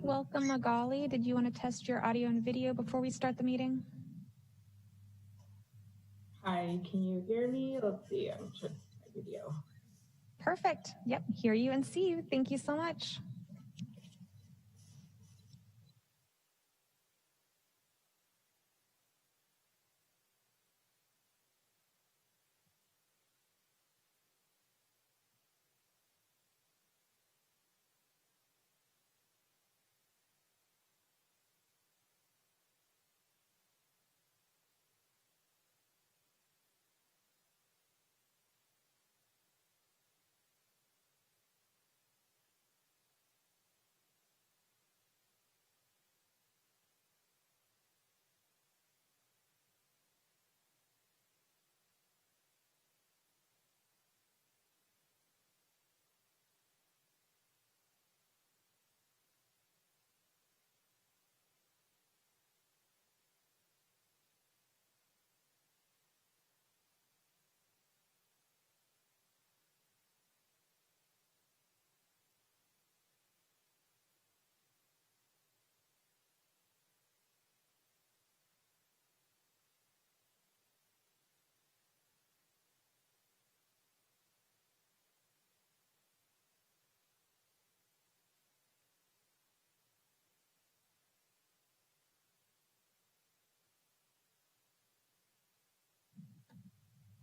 Welcome, Magali. Did you want to test your audio and video before we start the meeting? Hi, can you hear me? Let's see, I'm checking my video. Perfect. Yep, hear you and see you. Thank you so much.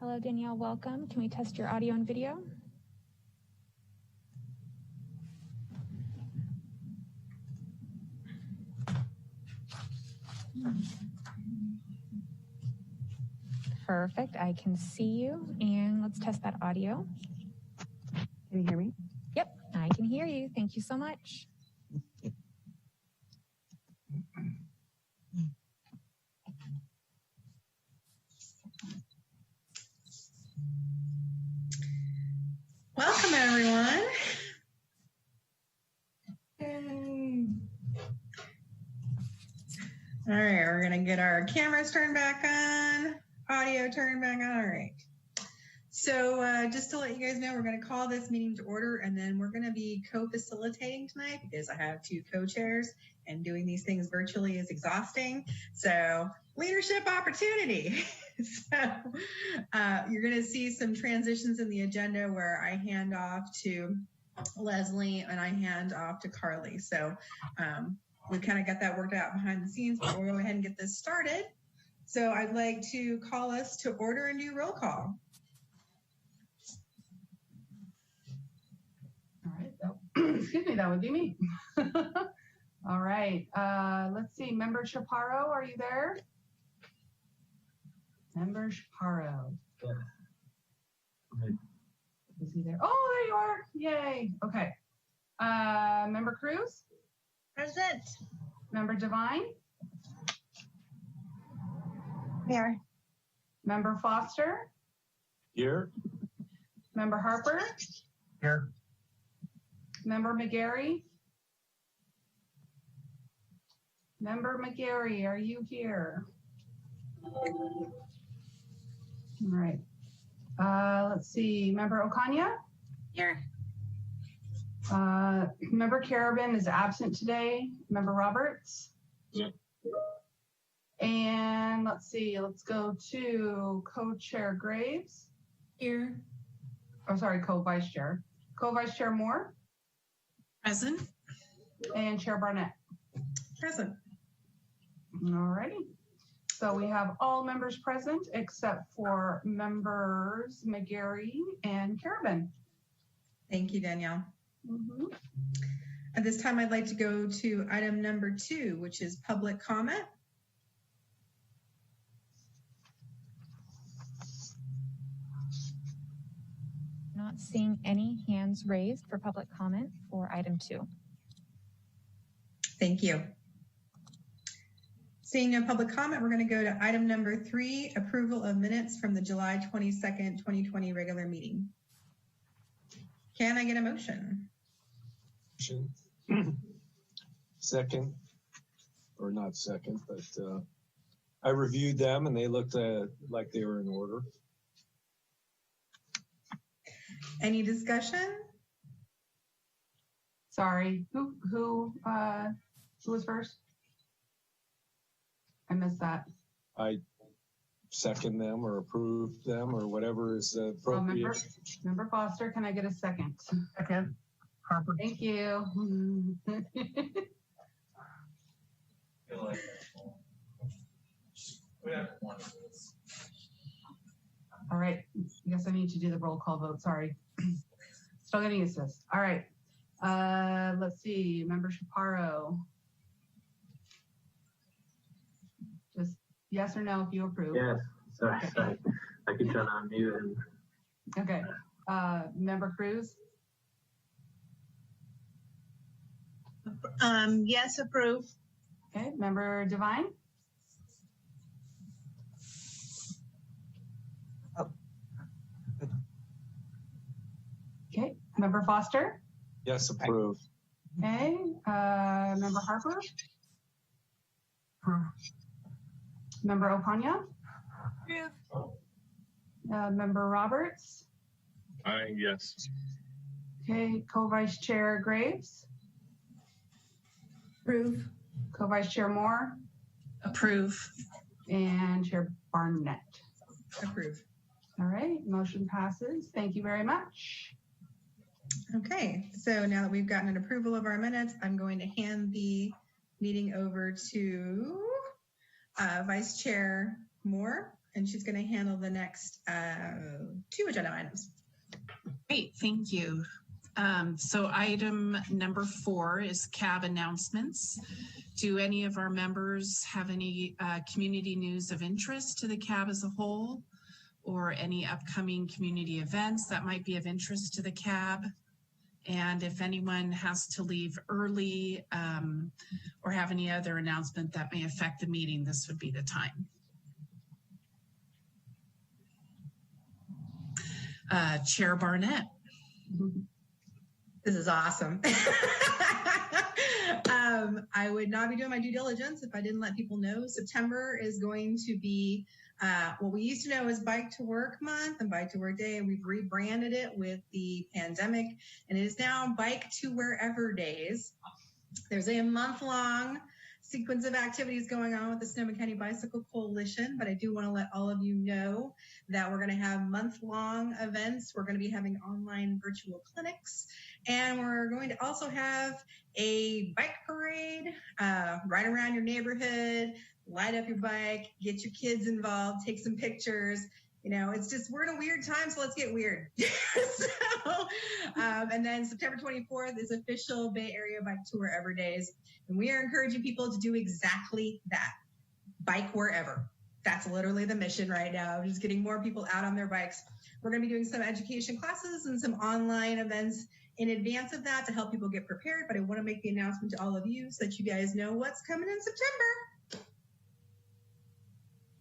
Hello, Danielle, welcome. Can we test your audio and video? Perfect, I can see you, and let's test that audio. Can you hear me? Yep, I can hear you. Thank you so much. All right, we're gonna get our cameras turned back on, audio turned back on. All right. So just to let you guys know, we're gonna call this meeting to order, and then we're gonna be co-facilitating tonight because I have 2 co-chairs and doing these things virtually is exhausting. So leadership opportunity. So you're gonna see some transitions in the agenda where I hand off to Leslie and I hand off to Carly. So we kind of got that worked out behind the scenes, but we'll go ahead and get this started. So I'd like to call us to order and do roll call. All right. Excuse me, that would be me. All right. Let's see. Member Chaparro, are you there? Member Chaparro. Yeah. Okay. Is he there? Oh, there you are. Yay. Okay. Member Cruz? Present. Member Devine? Here. Member Foster? Here. Member Harper? Here. Member McGarry? Member McGarry, are you here? All right. Let's see. Member Okanya? Here. Member Carabin is absent today. Member Roberts? Yep. And let's see. Let's go to Co-Chair Graves. Here. Oh, sorry, Co-Vice Chair. Co-Vice Chair Moore? Present. And Chair Barnett. Present. All righty. So we have all members present except for members McGarry and Carabin. Thank you, Danielle. Mm-hmm. At this time, I'd like to go to item number 2, which is public comment. Not seeing any hands raised for public comment for item 2. Thank you. Seeing no public comment, we're going to go to item number 3, approval of minutes from the July 22nd, 2020 regular meeting. Can I get a motion? Second, or not second, but I reviewed them and they looked like they were in order. Any discussion? Sorry, who was first? I missed that. I second them or approve them or whatever is appropriate. Member Foster, can I get a second? Second. Harper. Thank you. All right, I guess I need to do the roll call vote, sorry. Still getting used to this. All right, let's see, Member Chaparro. Just yes or no if you approve. Yes, sorry, I can turn on mute. Okay, Member Cruz? Yes, approve. Okay, Member Devine? Okay, Member Foster? Yes, approve. Okay, Member Harper? Approve. Member Okanya? Approve. Member Roberts? Yes. Okay, Co-Vice Chair Graves? Approve. Co-Vice Chair Moore? Approve. And Chair Barnett. Approve. All right, motion passes. Thank you very much. Okay, so now that we've gotten an approval of our minutes, I'm going to hand the meeting over to Vice Chair Moore, and she's going to handle the next 2 agenda items. Great, thank you. So item number 4 is CAB announcements. Do any of our members have any community news of interest to the CAB as a whole, or any upcoming community events that might be of interest to the CAB? And if anyone has to leave early or have any other announcement that may affect the meeting, this would be the time. Chair Barnett. This is awesome. I would not be doing my due diligence if I didn't let people know. September is going to be what we used to know as Bike to Work Month and Bike to Work Day, and we've rebranded it with the pandemic, and it is now Bike to Wherever Days. There's a month-long sequence of activities going on with the Sonoma County Bicycle Coalition, but I do want to let all of you know that we're going to have month-long events. We're going to be having online virtual clinics, and we're going to also have a bike parade, ride around your neighborhood, light up your bike, get your kids involved, take some pictures. You know, it's just, we're in a weird time, so let's get weird. And then September 24th is official Bay Area Bike to Wherever Days. And we are encouraging people to do exactly that. Bike wherever. That's literally the mission right now. Just getting more people out on their bikes. We're going to be doing some education classes and some online events in advance of that to help people get prepared. But I want to make the announcement to all of you so that you guys know what's coming in September.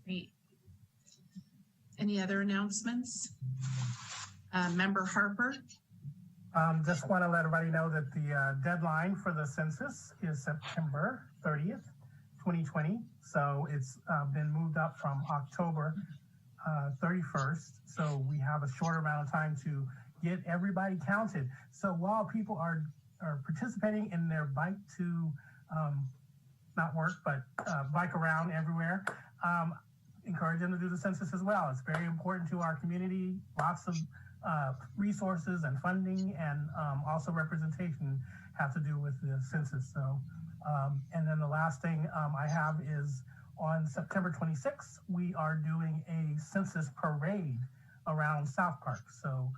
Great. Any other announcements? Member Harper? Just want to let everybody know that the deadline for the census is September 30th, 2020. So it's been moved up from October 31st. So we have a shorter amount of time to get everybody counted. So while people are participating in their bike to, not work, but bike around everywhere, encourage them to do the census as well. It's very important to our community. Lots of resources and funding and also representation have to do with the census. So, and then the last thing I have is on September 26th, we are doing a census parade around South Park. So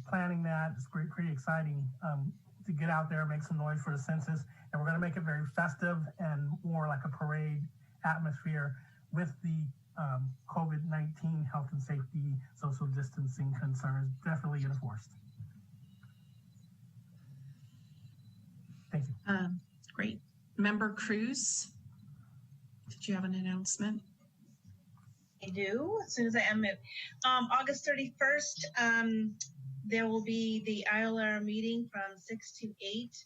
planning that is pretty exciting to get out there, make some noise for the census. And we're gonna make it very festive and more like a parade atmosphere with the COVID-19 health and safety, social distancing concerns definitely enforced. Thank you. Great. Member Cruz, did you have an announcement? I do, as soon as I unmute. August 31st, there will be the ILR meeting from 6 to 8.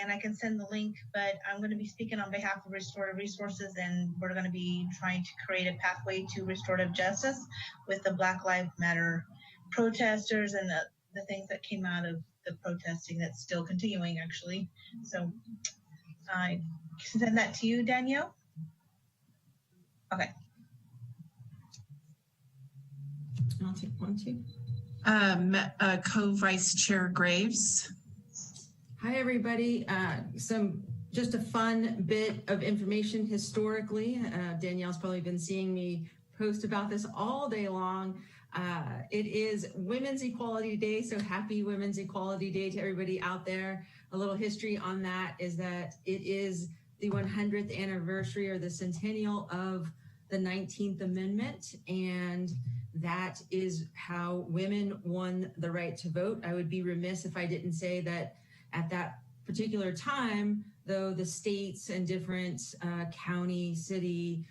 And I can send the link, but I'm going to be speaking on behalf of Restorative Resources, and we're going to be trying to create a pathway to restorative justice with the Black Lives Matter protesters and the things that came out of the protesting that's still continuing, actually. So I can send that to you, Danielle. Okay. I'll take one, too. Co-Vice Chair Graves. Hi, everybody. Just a fun bit of information historically. Danielle's probably been seeing me post about this all day long. It is Women's Equality Day, so happy Women's Equality Day to everybody out there. A little history on that is that it is the 100th anniversary or the centennial of the 19th Amendment, and that is how women won the right to vote. I would be remiss if I didn't say that at that particular time, though, the states and different county, city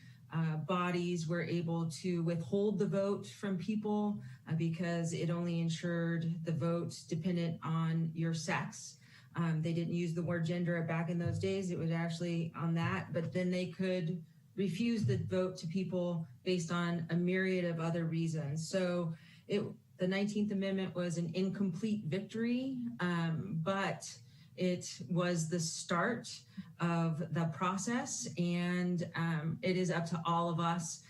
bodies were able to withhold the vote from people because it only ensured the vote dependent on your sex. They didn't use the word gender back in those days. It was actually on that, but then they could refuse the vote to people based on a myriad of other reasons. So the 19th Amendment was an incomplete victory, but it was the start of the process, and it is up to all of us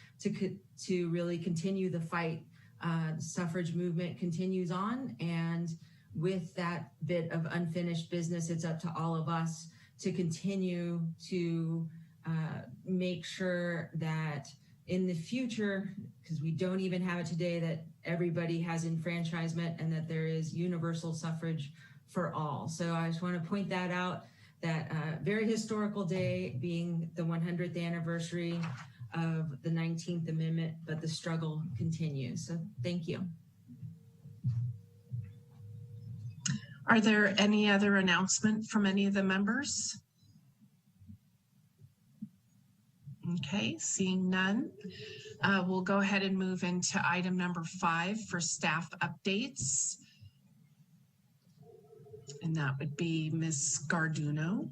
to really continue the fight. The suffrage movement continues on, and with that bit of unfinished business, it's up to all of us to continue to make sure that in the future, because we don't even have it today, that everybody has enfranchisement and that there is universal suffrage for all. So I just want to point that out, that very historical day being the 100th anniversary of the 19th Amendment, but the struggle continues. So thank you. Are there any other announcements from any of the members? Okay, seeing none, we'll go ahead and move into item number 5 for staff updates. And that would be Ms. Garduno.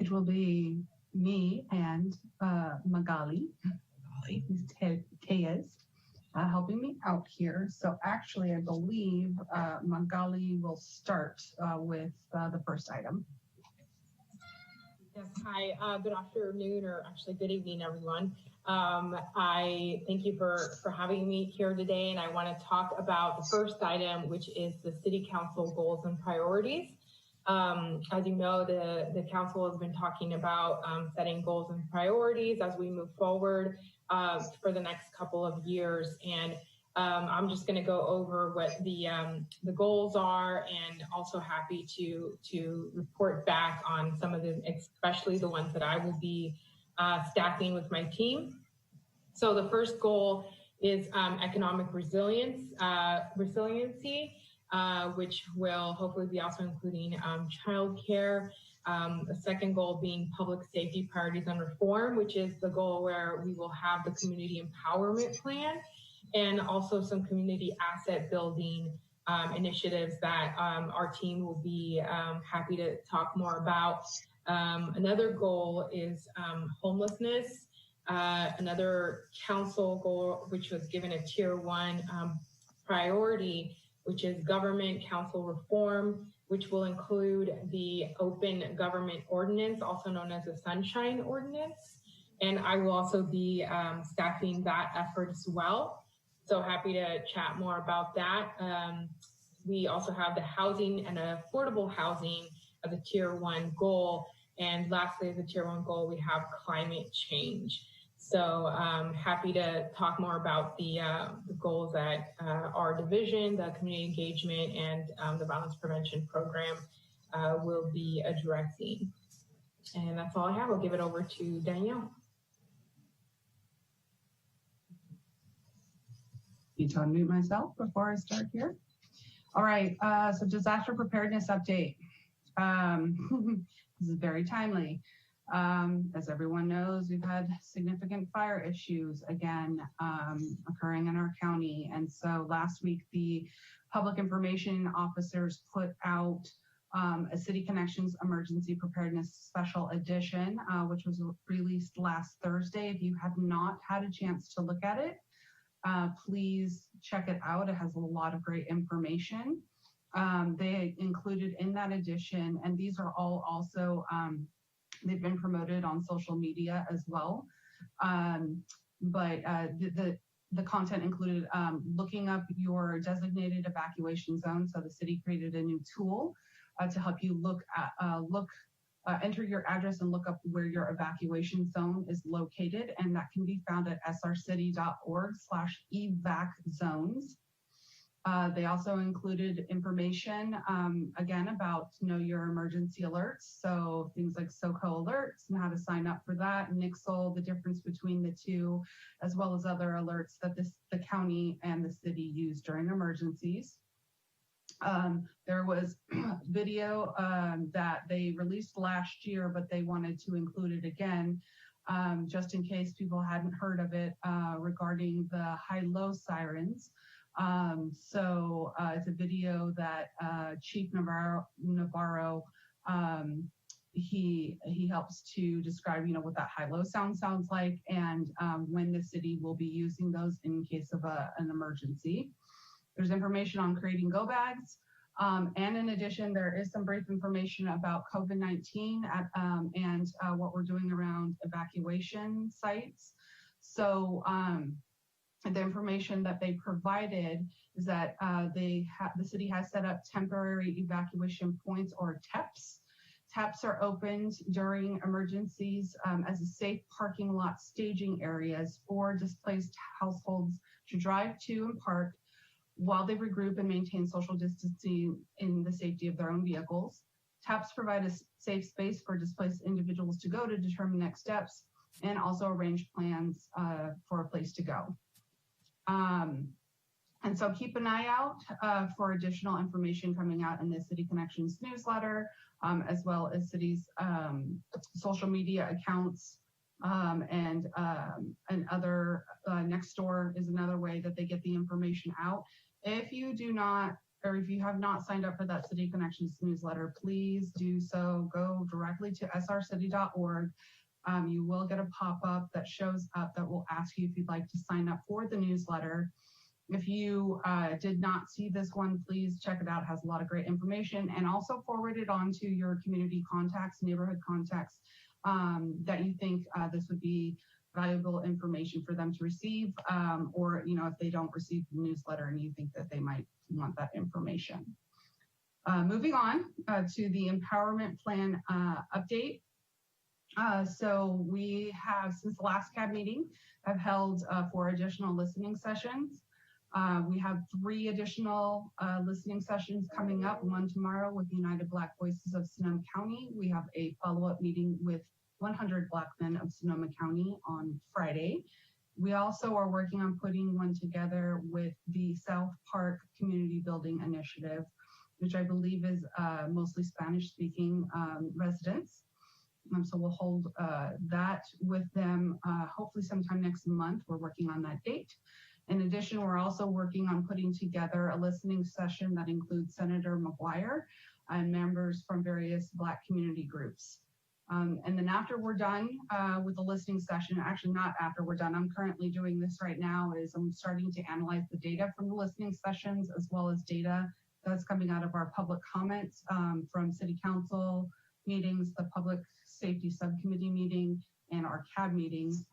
which will be me and Magali, who's Tejas, helping me out here. So actually, I believe Magali will start with the first item. Yes, hi, good afternoon, or actually good evening, everyone. I thank you for having me here today, and I want to talk about the first item, which is the City Council goals and priorities. As you know, the council has been talking about setting goals and priorities as we move forward for the next couple of years. And I'm just going to go over what the goals are, and also happy to report back on some of them, especially the ones that I will be staffing with my team. So the first goal is economic resiliency, which will hopefully be also including childcare. The second goal being public safety priorities and reform, which is the goal where we will have the community empowerment plan, and also some community asset building initiatives that our team will be happy to talk more about. Another goal is homelessness. Another council goal, which was given a tier 1 priority, which is government council reform, which will include the open government ordinance, also known as the Sunshine Ordinance. And I will also be staffing that effort as well. So happy to chat more about that. We also have the housing and affordable housing as a tier 1 goal. And lastly, as a tier 1 goal, we have climate change. So happy to talk more about the goals that our division, the community engagement, and the violence prevention program will be addressing. And that's all I have. I'll give it over to Danielle. Need to unmute myself before I start here. All right, so disaster preparedness update. This is very timely. As everyone knows, we've had significant fire issues again occurring in our county. And so last week, the public information officers put out a City Connections Emergency Preparedness Special Edition, which was released last Thursday. If you have not had a chance to look at it, please check it out. It has a lot of great information. They included in that edition, and these are all also, they've been promoted on social media as well. But the content included looking up your designated evacuation zone. So the city created a new tool to help you enter your address and look up where your evacuation zone is located. And that can be found at srcity.org/evaczones. They also included information, again, about know your emergency alerts. So things like SoCo alerts and how to sign up for that, Nixle, the difference between the two, as well as other alerts that the county and the city use during emergencies. There was video that they released last year, but they wanted to include it again, just in case people hadn't heard of it, regarding the high-low sirens. So it's a video that Chief Navarro he helps to describe, what that high-low sound sounds like, and when the city will be using those in case of an emergency. There's information on creating go bags. And in addition, there is some brief information about COVID-19 and what we're doing around evacuation sites. So the information that they provided is that the city has set up temporary evacuation points, or TEPs. TEPs are opened during emergencies as a safe parking lot staging areas for displaced households to drive to and park while they regroup and maintain social distancing in the safety of their own vehicles. TEPs provide a safe space for displaced individuals to go to determine next steps and also arrange plans for a place to go. And so keep an eye out for additional information coming out in the City Connections newsletter, as well as city's social media accounts, and other Nextdoor is another way that they get the information out. If you do not or if you have not signed up for that City Connections newsletter, please do so. Go directly to srcity.org. You will get a pop-up that shows up that will ask you if you'd like to sign up for the newsletter. If you did not see this one, please check it out. It has a lot of great information, and also forward it on to your community contacts, neighborhood contacts, that you think this would be valuable information for them to receive, or if they don't receive the newsletter and you think that they might want that information. Moving on to the empowerment plan update. So we have, since the last CAB meeting, have held 4 additional listening sessions. We have 3 additional listening sessions coming up, one tomorrow with United Black Voices of Sonoma County. We have a follow-up meeting with 100 Black men of Sonoma County on Friday. We also are working on putting one together with the South Park Community Building Initiative, which I believe is mostly Spanish-speaking residents. So we'll hold that with them hopefully sometime next month. We're working on that date. In addition, we're also working on putting together a listening session that includes Senator McGuire and members from various Black community groups. And then after we're done with the listening session, actually not after we're done, I'm currently doing this right now, is I'm starting to analyze the data from the listening sessions, as well as data that's coming out of our public comments from City Council meetings, the Public Safety Subcommittee meeting, and our CAB meetings,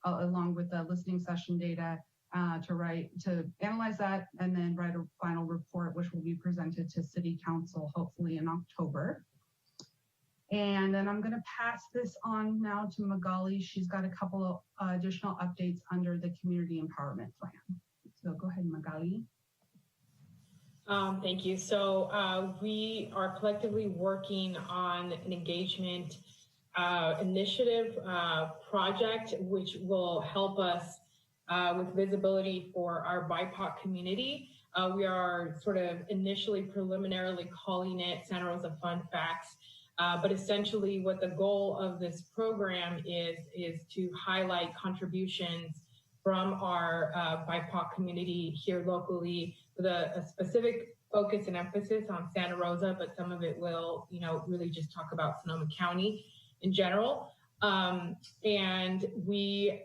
along with the listening session data to analyze that and then write a final report, which will be presented to City Council hopefully in October. And then I'm going to pass this on now to Magali. She's got a couple of additional updates under the Community Empowerment Plan. So go ahead, Magali. Thank you. So we are collectively working on an engagement initiative project, which will help us with visibility for our BIPOC community. We are sort of initially preliminarily calling it Santa Rosa Fun Facts. But essentially what the goal of this program is to highlight contributions from our BIPOC community here locally with a specific focus and emphasis on Santa Rosa, but some of it will, really just talk about Sonoma County in general. And we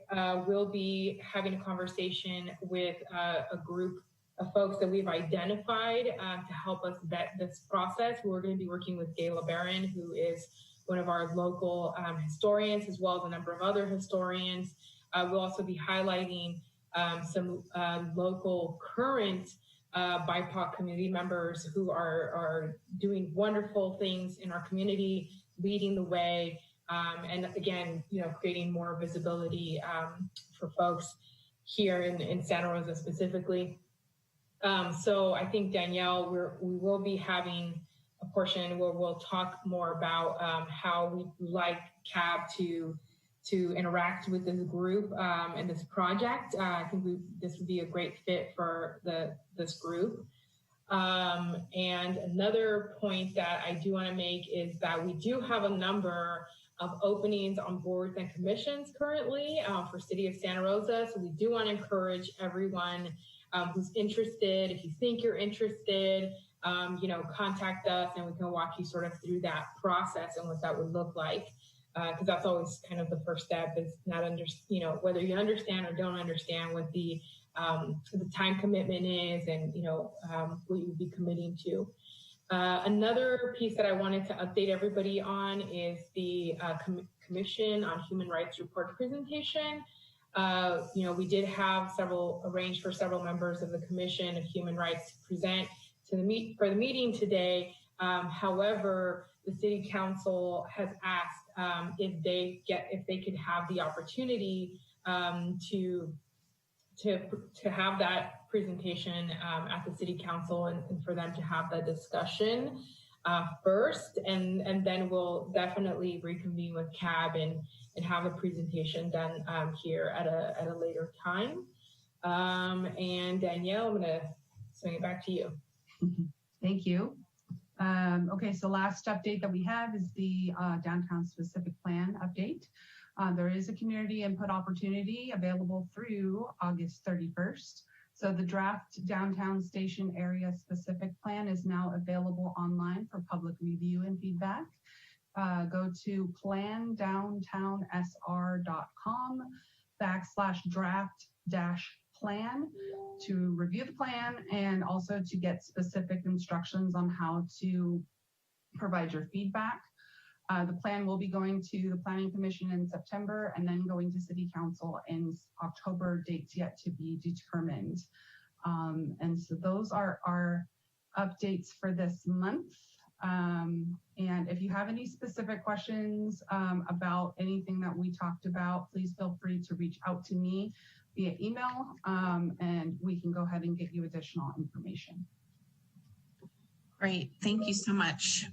will be having a conversation with a group of folks that we've identified to help us vet this process. We're going to be working with Gayla Barron, who is one of our local historians, as well as a number of other historians. We'll also be highlighting some local current BIPOC community members who are doing wonderful things in our community, leading the way, and again, creating more visibility for folks here in Santa Rosa specifically. So I think, Danielle, we will be having a portion where we'll talk more about how we like CAB to interact with this group and this project. I think this would be a great fit for this group. And another point that I do want to make is that we do have a number of openings on boards and commissions currently for City of Santa Rosa. So we do want to encourage everyone who's interested. If you think you're interested, contact us and we can walk you sort of through that process and what that would look like. Because that's always kind of the first step, is not whether you understand or don't understand what the time commitment is and, what you'd be committing to. Another piece that I wanted to update everybody on is the Commission on Human Rights report presentation. We did have arranged for several members of the Commission of Human Rights to present for the meeting today. However, the City Council has asked if they could have the opportunity to have that presentation at the City Council and for them to have the discussion first, and then we'll definitely reconvene with CAB and have a presentation done here at a later time. And Danielle, I'm going to swing it back to you. Thank you. Okay, so last update that we have is the downtown specific plan update. There is a community input opportunity available through August 31st. So the draft downtown station area specific plan is now available online for public review and feedback. Go to plantowntownsr.com/draft-plan to review the plan and also to get specific instructions on how to provide your feedback. The plan will be going to the Planning Commission in September and then going to City Council in October, dates yet to be determined. And so those are our updates for this month. And if you have any specific questions about anything that we talked about, please feel free to reach out to me via email, and we can go ahead and get you additional information. Great, thank you so much.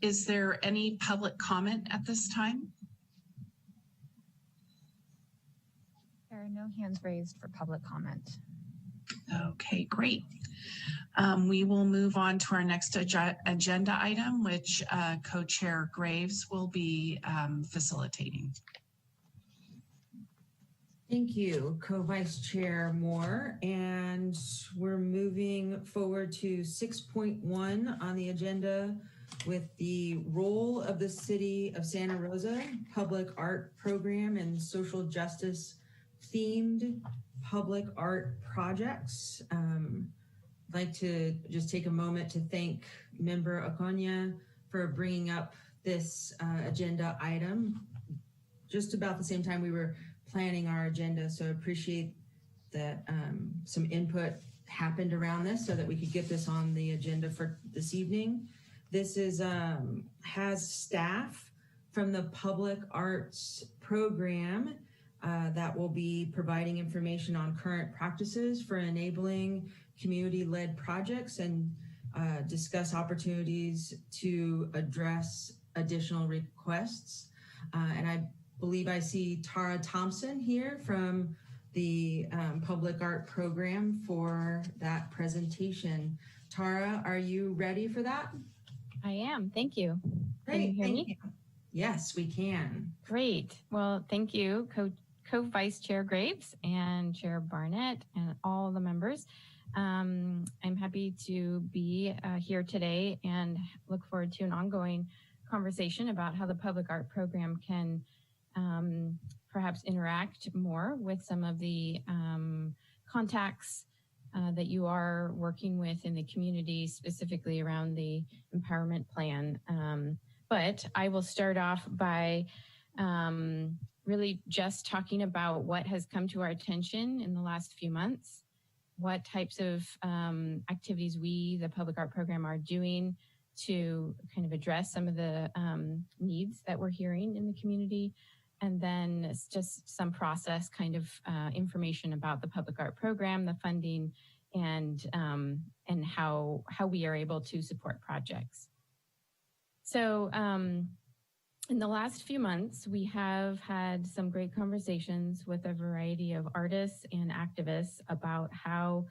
Is there any public comment at this time? There are no hands raised for public comment. Okay, great. We will move on to our next agenda item, which Co-Chair Graves will be facilitating. Thank you, Co-Vice Chair Moore. And we're moving forward to 6.1 on the agenda with the role of the City of Santa Rosa Public Art Program and social justice themed public art projects. I'd like to just take a moment to thank Member Okonya for bringing up this agenda item just about the same time we were planning our agenda. So I appreciate that some input happened around this so that we could get this on the agenda for this evening. This is has staff from the Public Arts Program that will be providing information on current practices for enabling community-led projects and discuss opportunities to address additional requests. And I believe I see Tara Thompson here from the Public Art Program for that presentation. Tara, are you ready for that? I am. Thank you. Great. Can you hear me? Yes, we can. Great. Well, thank you, Co-Vice Chair Graves and Chair Barnett and all the members. I'm happy to be here today and look forward to an ongoing conversation about how the Public Art Program can perhaps interact more with some of the contacts that you are working with in the community, specifically around the empowerment plan. But I will start off by really just talking about what has come to our attention in the last few months, what types of activities we, the Public Art Program, are doing to kind of address some of the needs that we're hearing in the community, and then it's just some process kind of information about the Public Art Program, the funding, and how we are able to support projects. So in the last few months, we have had some great conversations with a variety of artists and activists about how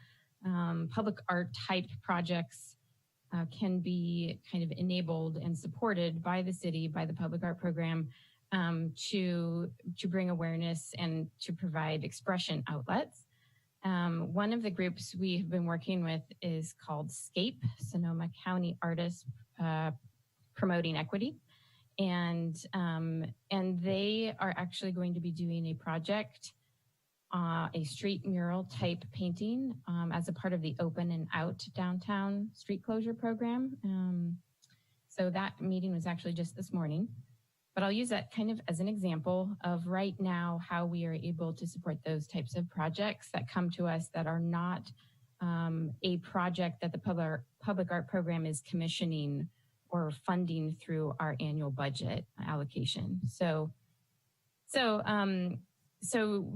public art type projects can be kind of enabled and supported by the city, by the Public Art Program, to bring awareness and to provide expression outlets. One of the groups we have been working with is called SCAPE, Sonoma County Artists Promoting Equity. And they are actually going to be doing a project, a street mural type painting as a part of the Open and Out Downtown Street Closure Program. So that meeting was actually just this morning. But I'll use that kind of as an example of right now how we are able to support those types of projects that come to us that are not a project that the Public Art Program is commissioning or funding through our annual budget allocation. So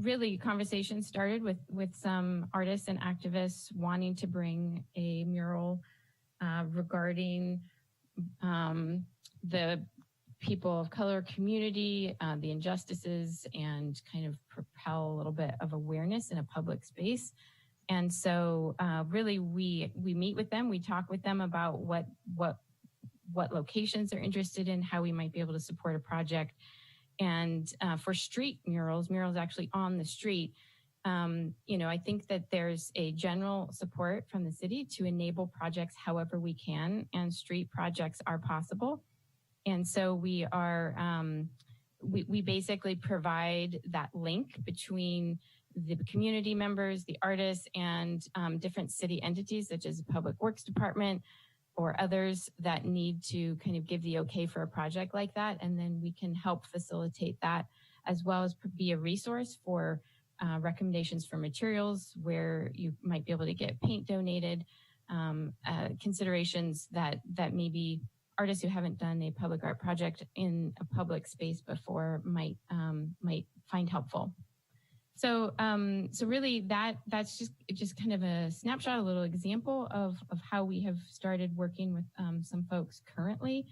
really conversation started with some artists and activists wanting to bring a mural regarding the people of color community, the injustices, and kind of propel a little bit of awareness in a public space. And so really we meet with them, we talk with them about what locations they're interested in, how we might be able to support a project. And for street murals actually on the street, I think that there's a general support from the city to enable projects however we can, and street projects are possible. And so we are, we basically provide that link between the community members, the artists, and different city entities such as the Public Works Department or others that need to kind of give the okay for a project like that. And then we can help facilitate that, as well as be a resource for recommendations for materials where you might be able to get paint donated, considerations that maybe artists who haven't done a public art project in a public space before might find helpful. So really that's just kind of a snapshot, a little example of how we have started working with some folks currently.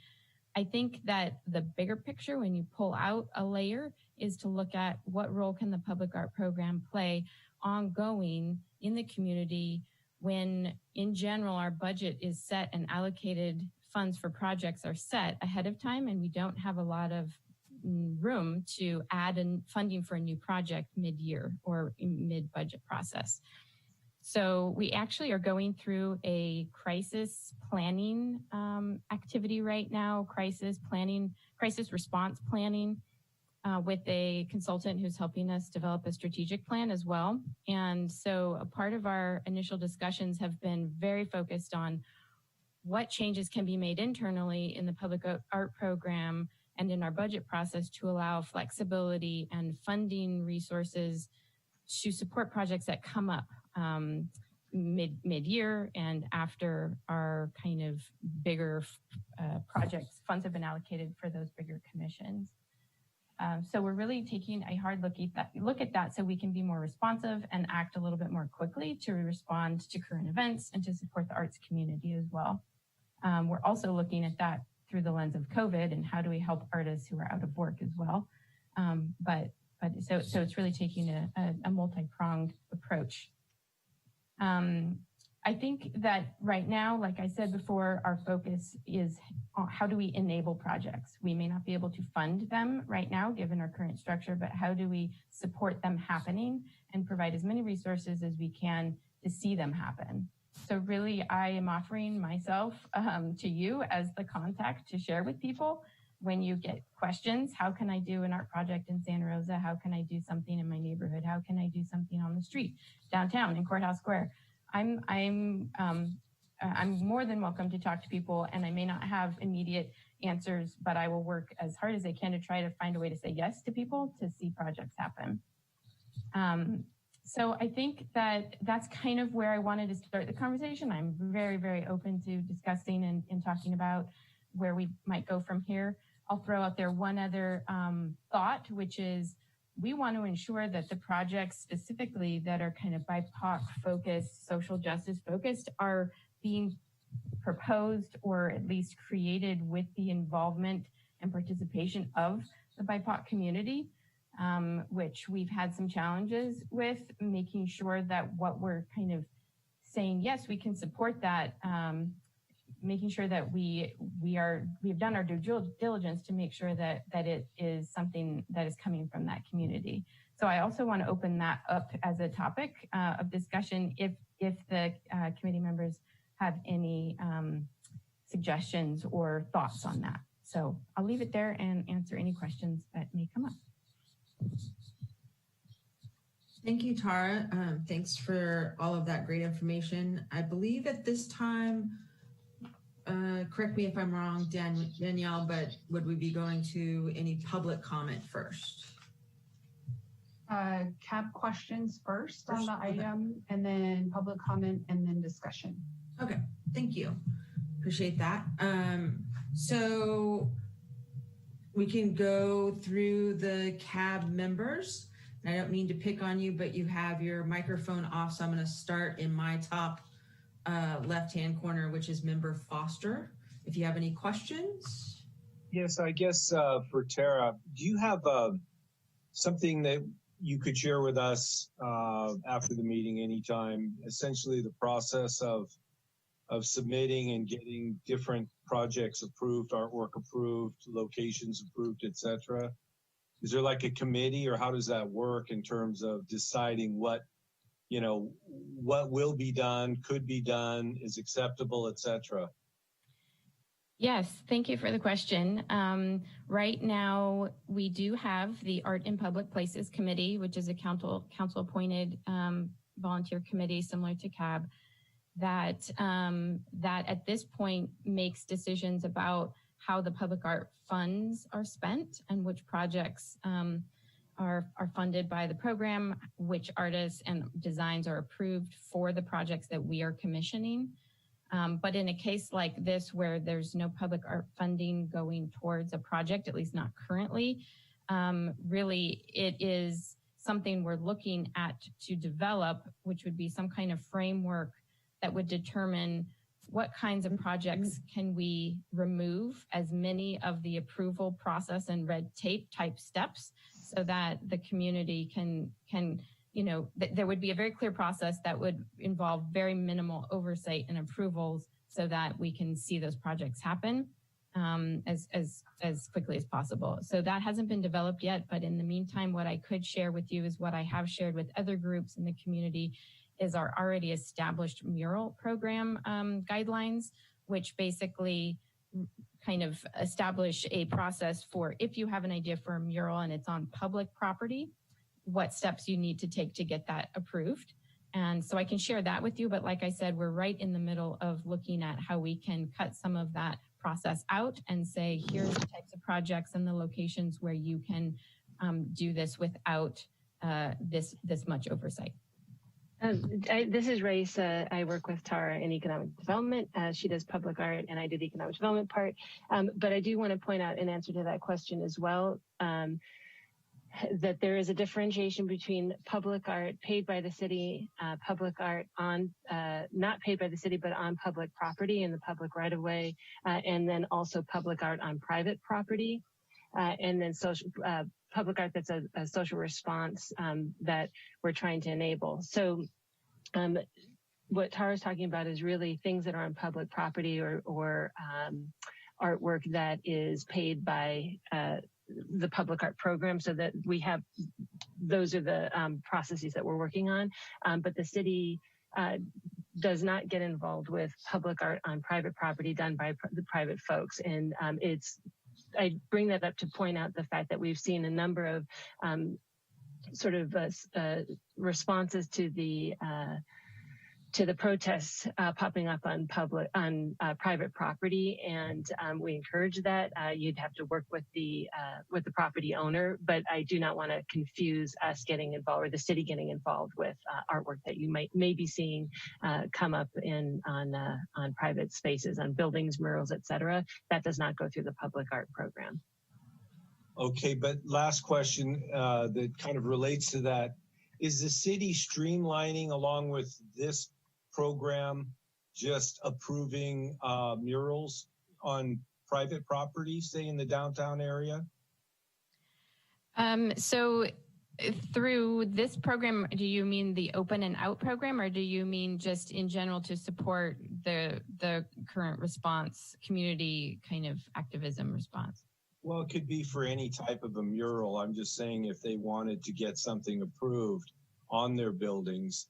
I think that the bigger picture, when you pull out a layer, is to look at what role can the public art program play ongoing in the community when, in general, our budget is set and allocated funds for projects are set ahead of time, and we don't have a lot of room to add in funding for a new project mid-year or mid-budget process. So we actually are going through a crisis planning activity right now, crisis response planning with a consultant who's helping us develop a strategic plan as well. And so a part of our initial discussions have been very focused on what changes can be made internally in the public art program and in our budget process to allow flexibility and funding resources to support projects that come up mid-year and after our kind of bigger projects. Funds have been allocated for those bigger commissions. So we're really taking a hard look at that so we can be more responsive and act a little bit more quickly to respond to current events and to support the arts community as well. We're also looking at that through the lens of COVID and how do we help artists who are out of work as well. So it's really taking a multi-pronged approach. I think that right now, like I said before, our focus is on how do we enable projects? We may not be able to fund them right now, given our current structure, but how do we support them happening and provide as many resources as we can to see them happen? So really, I am offering myself to you as the contact to share with people when you get questions. How can I do an art project in Santa Rosa? How can I do something in my neighborhood? How can I do something on the street, downtown, in Courthouse Square? I'm more than welcome to talk to people, and I may not have immediate answers, but I will work as hard as I can to try to find a way to say yes to people to see projects happen. So I think that that's kind of where I wanted to start the conversation. I'm very, very open to discussing and talking about where we might go from here. I'll throw out there one other thought, which is we want to ensure that the projects specifically that are kind of BIPOC focused, social justice focused, are being proposed or at least created with the involvement and participation of the BIPOC community, which we've had some challenges with, making sure that what we're kind of saying, yes, we can support that, making sure that we've done our due diligence to make sure that it is something that is coming from that community. So I also want to open that up as a topic of discussion if the committee members have any suggestions or thoughts on that. So I'll leave it there and answer any questions that may come up. Thank you, Tara. Thanks for all of that great information. I believe at this time, correct me if I'm wrong, Danielle, but would we be going to any public comment first? CAB questions first on the item, and then public comment, and then discussion. Okay, thank you. Appreciate that. So we can go through the CAB members. I don't mean to pick on you, but you have your microphone off, so I'm going to start in my top left-hand corner, which is Member Foster. If you have any questions. Yes, I guess for Tara, do you have something that you could share with us after the meeting anytime, essentially the process of submitting and getting different projects approved, artwork approved, locations approved, etc.? is there like a committee, or how does that work in terms of deciding what, you know, what will be done, could be done, is acceptable, etc.? Yes, thank you for the question. Right now, we do have the Art in Public Places Committee, which is a council-appointed volunteer committee similar to CAB, that at this point makes decisions about how the public art funds are spent and which projects are funded by the program, which artists and designs are approved for the projects that we are commissioning. But in a case like this, where there's no public art funding going towards a project, at least not currently, really it is something we're looking at to develop, which would be some kind of framework that would determine what kinds of projects can we remove as many of the approval process and red tape type steps, so that the community can you know, there would be a very clear process that would involve very minimal oversight and approvals, so that we can see those projects happen as quickly as possible. So that hasn't been developed yet, but in the meantime, what I could share with you is what I have shared with other groups in the community is our already established mural program guidelines, which basically kind of establish a process for if you have an idea for a mural and it's on public property, what steps you need to take to get that approved. And so I can share that with you, but like I said, we're right in the middle of looking at how we can cut some of that process out and say, here's the types of projects and the locations where you can do this without this much oversight. This is Rosa. I work with Tara in economic development. She does public art and I do the economic development part. But I do want to point out in answer to that question as well, that there is a differentiation between public art paid by the city, public art on, not paid by the city, but on public property in the public right of way, and then also public art on private property, and then social, public art that's a social response that we're trying to enable. So what Tara's talking about is really things that are on public property or artwork that is paid by the public art program, so that we have, those are the processes that we're working on. But the city does not get involved with public art on private property done by the private folks. And I bring that up to point out the fact that we've seen a number of sort of responses to the protests popping up on private property, and we encourage that. You'd have to work with the property owner, but I do not want to confuse us getting involved or the city getting involved with artwork that you may be seeing come up on private spaces, on buildings, murals, etc. That does not go through the public art program. Okay, but last question that kind of relates to that. Is the city streamlining along with this program just approving murals on private property, say in the downtown area? So through this program, do you mean the open and out program, or do you mean just in general to support the current response, community kind of activism response? Well, it could be for any type of a mural. I'm just saying if they wanted to get something approved on their buildings,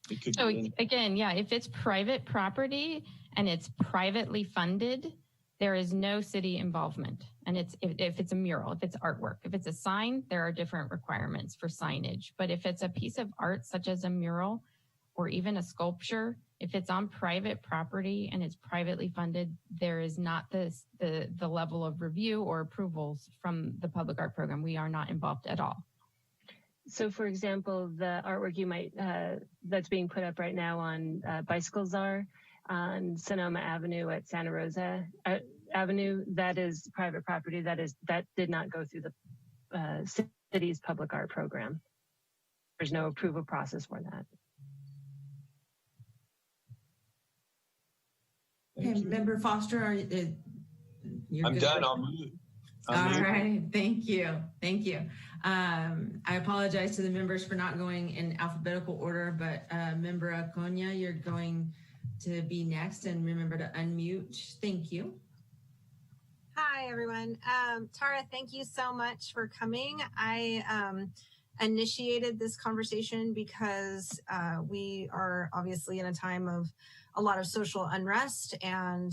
it could be again, yeah, if it's private property and it's privately funded, there is no city involvement. And if it's a mural, if it's artwork, if it's a sign, there are different requirements for signage. But if it's a piece of art, such as a mural or even a sculpture, if it's on private property and it's privately funded, there is not the level of review or approvals from the public art program. We are not involved at all. So, for example, the artwork you might that's being put up right now on Bicycle Czar on Sonoma Avenue at Santa Rosa Avenue, that is private property. That did not go through the city's public art program. There's no approval process for that. Okay, Member Foster, I'm done. I'll mute. All right, thank you. Thank you. I apologize to the members for not going in alphabetical order, but Member Aconia, you're going to be next, and remember to unmute. Thank you. Hi, everyone. Tara, thank you so much for coming. I initiated this conversation because we are obviously in a time of a lot of social unrest and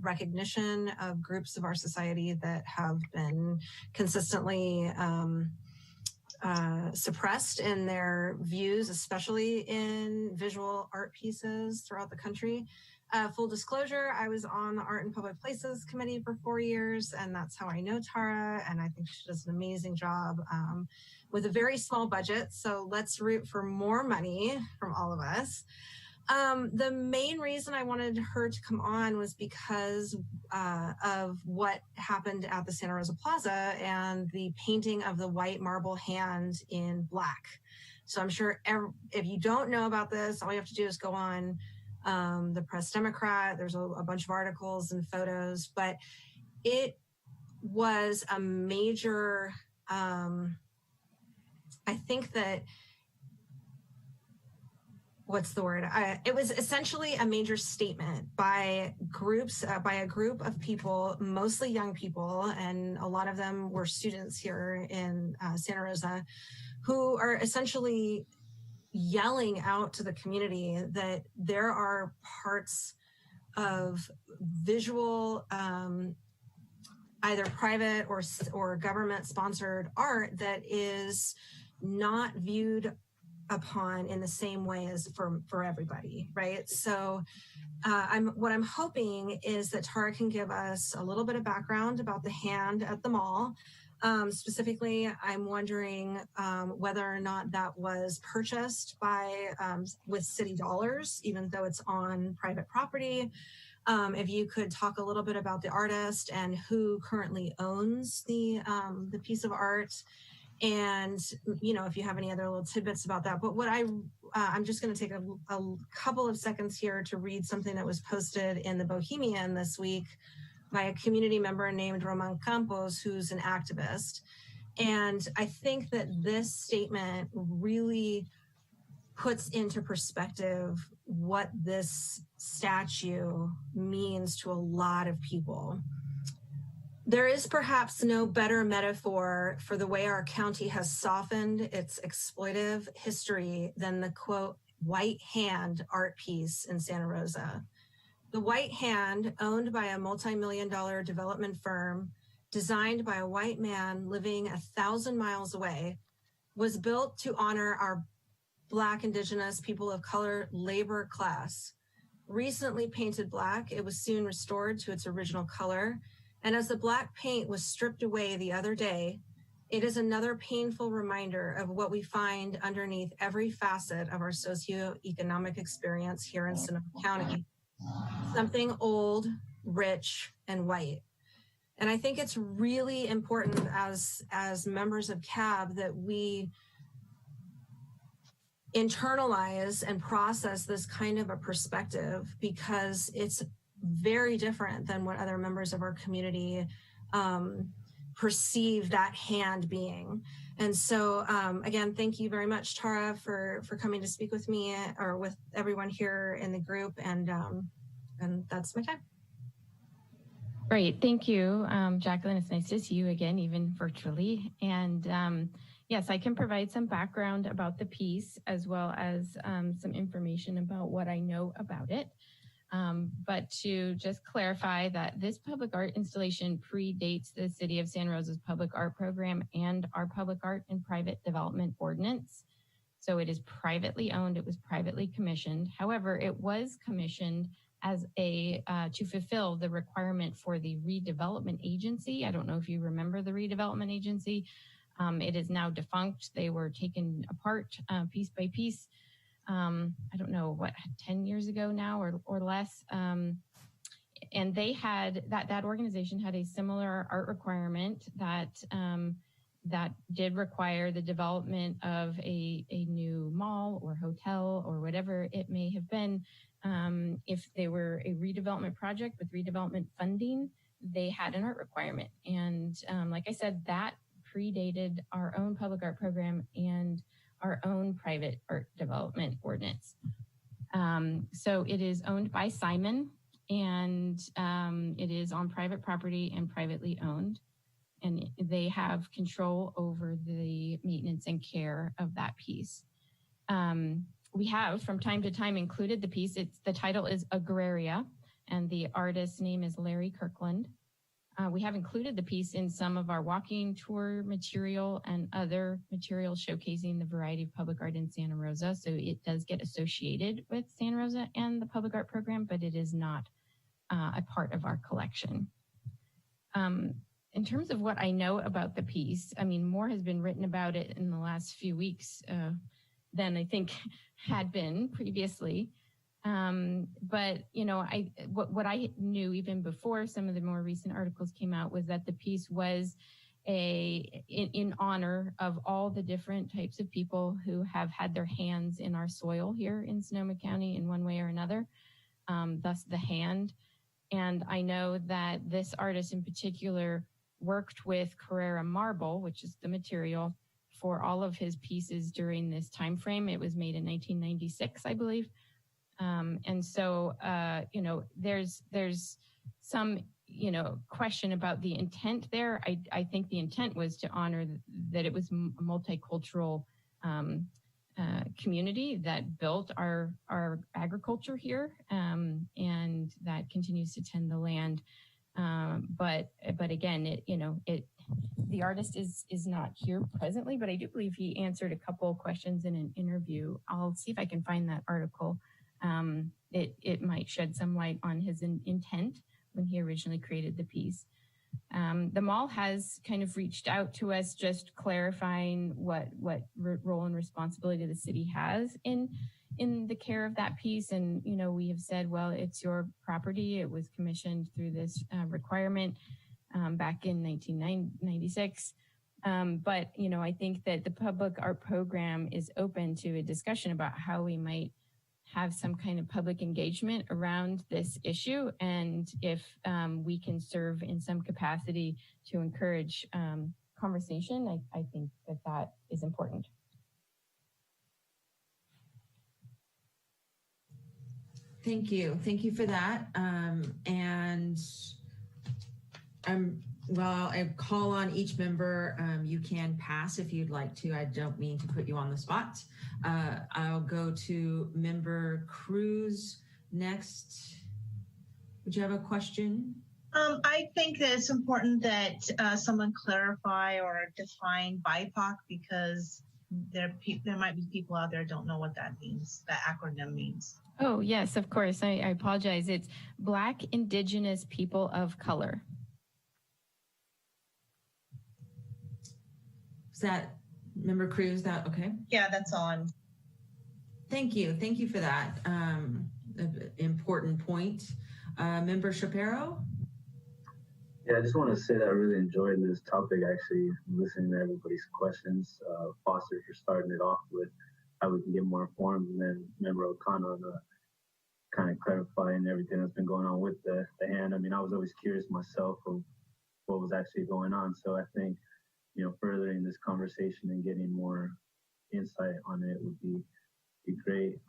recognition of groups of our society that have been consistently suppressed in their views, especially in visual art pieces throughout the country. Full disclosure, I was on the Art and Public Places Committee for 4 years, and that's how I know Tara, and I think she does an amazing job with a very small budget, so let's root for more money from all of us. The main reason I wanted her to come on was because of what happened at the Santa Rosa Plaza and the painting of the white marble hand in black. So I'm sure if you don't know about this, all you have to do is go on the Press Democrat. There's a bunch of articles and photos, but it was a major, I think that, what's the word? It was essentially a major statement by groups, by a group of people, mostly young people, and a lot of them were students here in Santa Rosa, who are essentially yelling out to the community that there are parts of visual, either private or government sponsored art that is not viewed upon in the same way as for everybody, right? So what I'm hoping is that Tara can give us a little bit of background about the hand at the mall. Specifically, I'm wondering whether or not that was purchased by with city dollars, even though it's on private property. If you could talk a little bit about the artist and who currently owns the piece of art, and if you have any other little tidbits about that. But what I'm just going to take a couple of seconds here to read something that was posted in the Bohemian this week by a community member named Roman Campos, who's an activist. And I think that this statement really puts into perspective what this statue means to a lot of people. There is perhaps no better metaphor for the way our county has softened its exploitive history than the, quote, white hand art piece in Santa Rosa. The White Hand, owned by a multi-million-dollar development firm, designed by a white man living 1,000 miles away, was built to honor our Black, Indigenous, people of color labor class. Recently painted black, it was soon restored to its original color. And as the black paint was stripped away the other day, it is another painful reminder of what we find underneath every facet of our socioeconomic experience here in Sonoma County. Something old, rich, and white. And I think it's really important as members of CAB that we internalize and process this kind of a perspective, because it's very different than what other members of our community perceive that hand being. And so again, thank you very much, Tara, for coming to speak with me or with everyone here in the group. And that's my time. Great, thank you, Jacqueline. It's nice to see you again, even virtually. And yes, I can provide some background about the piece as well as some information about what I know about it. But to just clarify that this public art installation predates the City of Santa Rosa's public art program and our public art and private development ordinance. So it is privately owned, it was privately commissioned. However, it was commissioned as to fulfill the requirement for the Redevelopment Agency. I don't know if you remember the Redevelopment Agency. It is now defunct. They were taken apart piece by piece. I don't know, 10 years ago now or less. And they had, that organization had a similar art requirement that did require the development of a new mall or hotel or whatever it may have been. If they were a redevelopment project with redevelopment funding, they had an art requirement. And like I said, that predated our own public art program and our own private art development ordinance. So it is owned by Simon. and it is on private property and privately owned. And they have control over the maintenance and care of that piece. We have, from time to time, included the piece. The title is Agraria, and the artist's name is Larry Kirkland. We have included the piece in some of our walking tour material and other material showcasing the variety of public art in Santa Rosa. So it does get associated with Santa Rosa and the public art program, but it is not a part of our collection. In terms of what I know about the piece, I mean, more has been written about it in the last few weeks than I think had been previously. But you know, what I knew even before some of the more recent articles came out was that the piece was in honor of all the different types of people who have had their hands in our soil here in Sonoma County in one way or another, thus the hand. And I know that this artist in particular worked with Carrara marble, which is the material, for all of his pieces during this time frame. It was made in 1996, I believe. And so, you know, there's some, you know, question about the intent there. I think the intent was to honor that it was a multicultural community that built our agriculture here, and that continues to tend the land. But again, the artist is not here presently, but I do believe he answered a couple of questions in an interview. I'll see if I can find that article. It might shed some light on his intent when he originally created the piece. The mall has kind of reached out to us, just clarifying what role and responsibility the city has in the care of that piece. And, you know, we have said, well, it's your property. It was commissioned through this requirement back in 1996. But, you know, I think that the public art program is open to a discussion about how we might have some kind of public engagement around this issue, and if we can serve in some capacity to encourage conversation, I think that is important. Thank you. Thank you for that. Well, I call on each member. You can pass if you'd like to. I don't mean to put you on the spot. I'll go to Member Cruz next. Would you have a question? I think that it's important that someone clarify or define BIPOC, because there might be people out there who don't know what that means, that acronym means. Oh, yes, of course. I apologize. It's Black Indigenous People of Color. Is that Member Cruz? That okay? Yeah, that's on. Thank you. Thank you for that important point. Member Shapiro? Yeah, I just want to say that I really enjoyed this topic, actually, listening to everybody's questions. Foster, for starting it off with how we can get more informed, and then Member O'Connor kind of clarifying everything that's been going on with the hand. I mean, I was always curious myself of what was actually going on. So I think, you know, furthering this conversation and getting more insight on it would be great.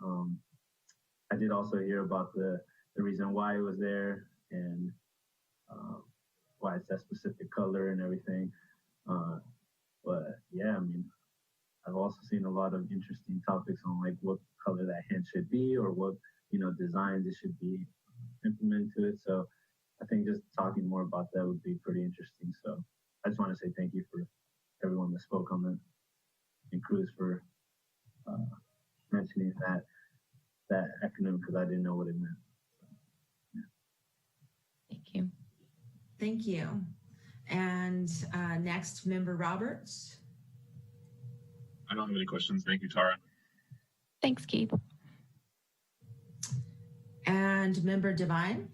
I did also hear about the reason why it was there, and why it's that specific color and everything. But yeah, I mean, I've also seen a lot of interesting topics on like what color that hand should be, or what, you know, designs it should be implemented to it. So I think just talking more about that would be pretty interesting. So I just want to say thank you for everyone that spoke on that, and Cruz for mentioning that acronym, because I didn't know what it meant. So, yeah. Thank you. Thank you. And next, Member Roberts. I don't have any questions. Thank you, Tara. Thanks, Keith. And Member Devine.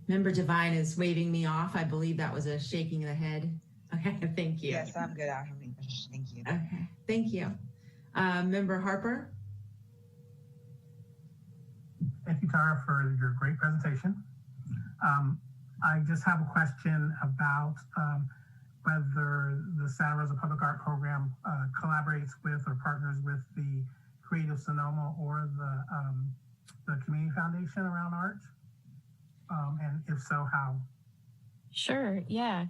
Member Devine is waving me off. I believe that was a shaking of the head. Okay, thank you. Yes, I'm good. I don't have any questions. Thank you. Okay, thank you. Member Harper. Thank you, Tara, for your great presentation. I just have a question about whether the Santa Rosa Public Art Program collaborates with or partners with the Creative Sonoma or the the Community Foundation around art? And if so, how? Sure, yeah.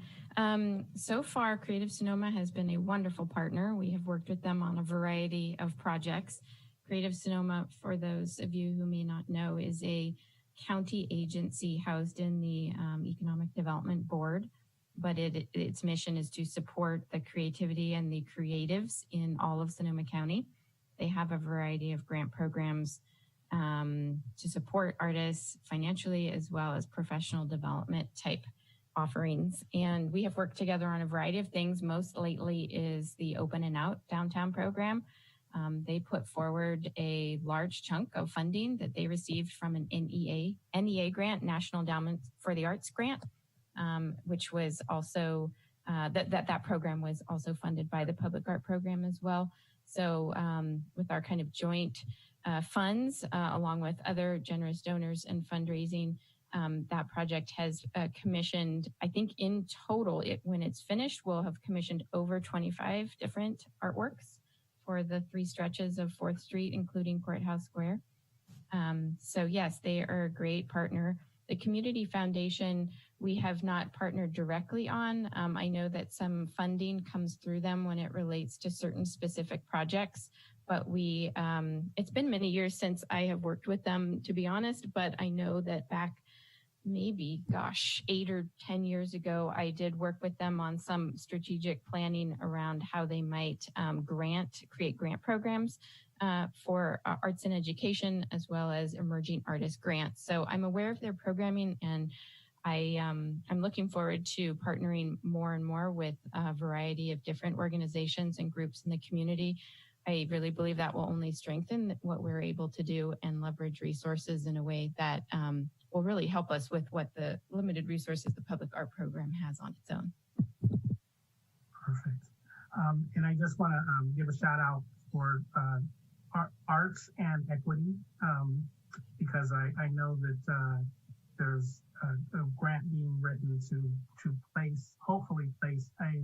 So far, Creative Sonoma has been a wonderful partner. We have worked with them on a variety of projects. Creative Sonoma, for those of you who may not know, is a county agency housed in the Economic Development Board, but its mission is to support the creativity and the creatives in all of Sonoma County. They have a variety of grant programs to support artists financially as well as professional development type offerings. And we have worked together on a variety of things. Most lately is the Open and Out downtown program. They put forward a large chunk of funding that they received from an NEA grant, National Endowment for the Arts grant, which was also, that program was also funded by the Public Art Program as well. So with our kind of joint funds, along with other generous donors and fundraising, that project has commissioned, I think in total, when it's finished, we'll have commissioned over 25 different artworks for the 3 stretches of 4th Street, including Courthouse Square. So yes, they are a great partner. The Community Foundation, we have not partnered directly on. I know that some funding comes through them when it relates to certain specific projects, but it's been many years since I have worked with them, to be honest, but I know that back maybe, 8 or 10 years ago, I did work with them on some strategic planning around how they might create grant programs for arts and education, as well as emerging artist grants. So I'm aware of their programming, and I'm looking forward to partnering more and more with a variety of different organizations and groups in the community. I really believe that will only strengthen what we're able to do and leverage resources in a way that will really help us with what the limited resources the Public Art Program has on its own. Perfect. And I just want to give a shout out for arts and equity, because I know that there's a grant being written to hopefully place a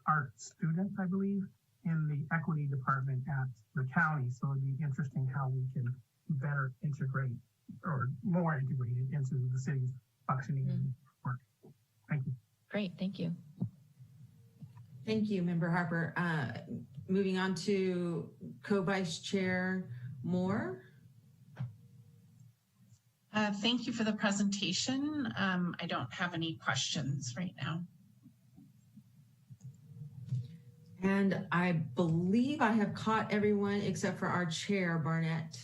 art student, I believe, in the equity department at the county. So it'd be interesting how we can better integrate or more integrated into the city's functioning and work. Thank you. Great, thank you. Thank you, Member Harper. Moving on to Co-Vice Chair Moore. Thank you for the presentation. I don't have any questions right now. And I believe I have caught everyone except for our chair, Barnett.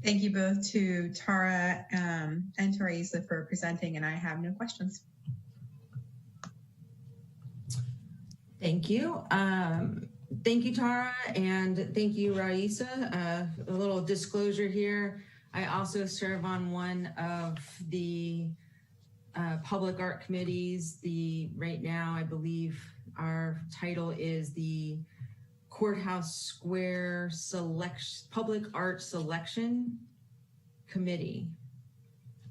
Thank you both to Tara and Teresa for presenting, and I have no questions. Thank you. Thank you, Tara, and thank you, Raisa. A little disclosure here. I also serve on one of the public art committees. Right now, I believe our title is the Courthouse Square Public Art Selection Committee.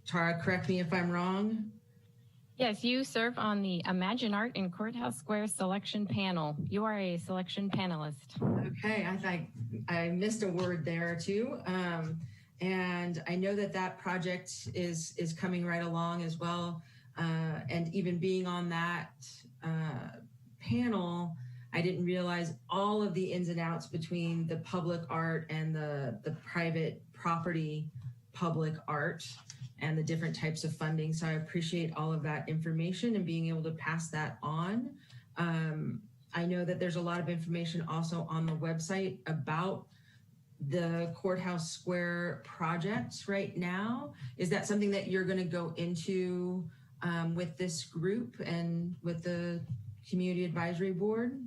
Tara, correct me if I'm wrong. Yes, you serve on the Imagine Art in Courthouse Square Selection Panel. You are a selection panelist. Okay, I thought I missed a word there or two. And I know that project is coming right along as well. And even being on that panel, I didn't realize all of the ins and outs between the public art and the private property public art and the different types of funding. So I appreciate all of that information and being able to pass that on. I know that there's a lot of information also on the website about the Courthouse Square project right now. Is that something that you're going to go into with this group and with the Community Advisory Board?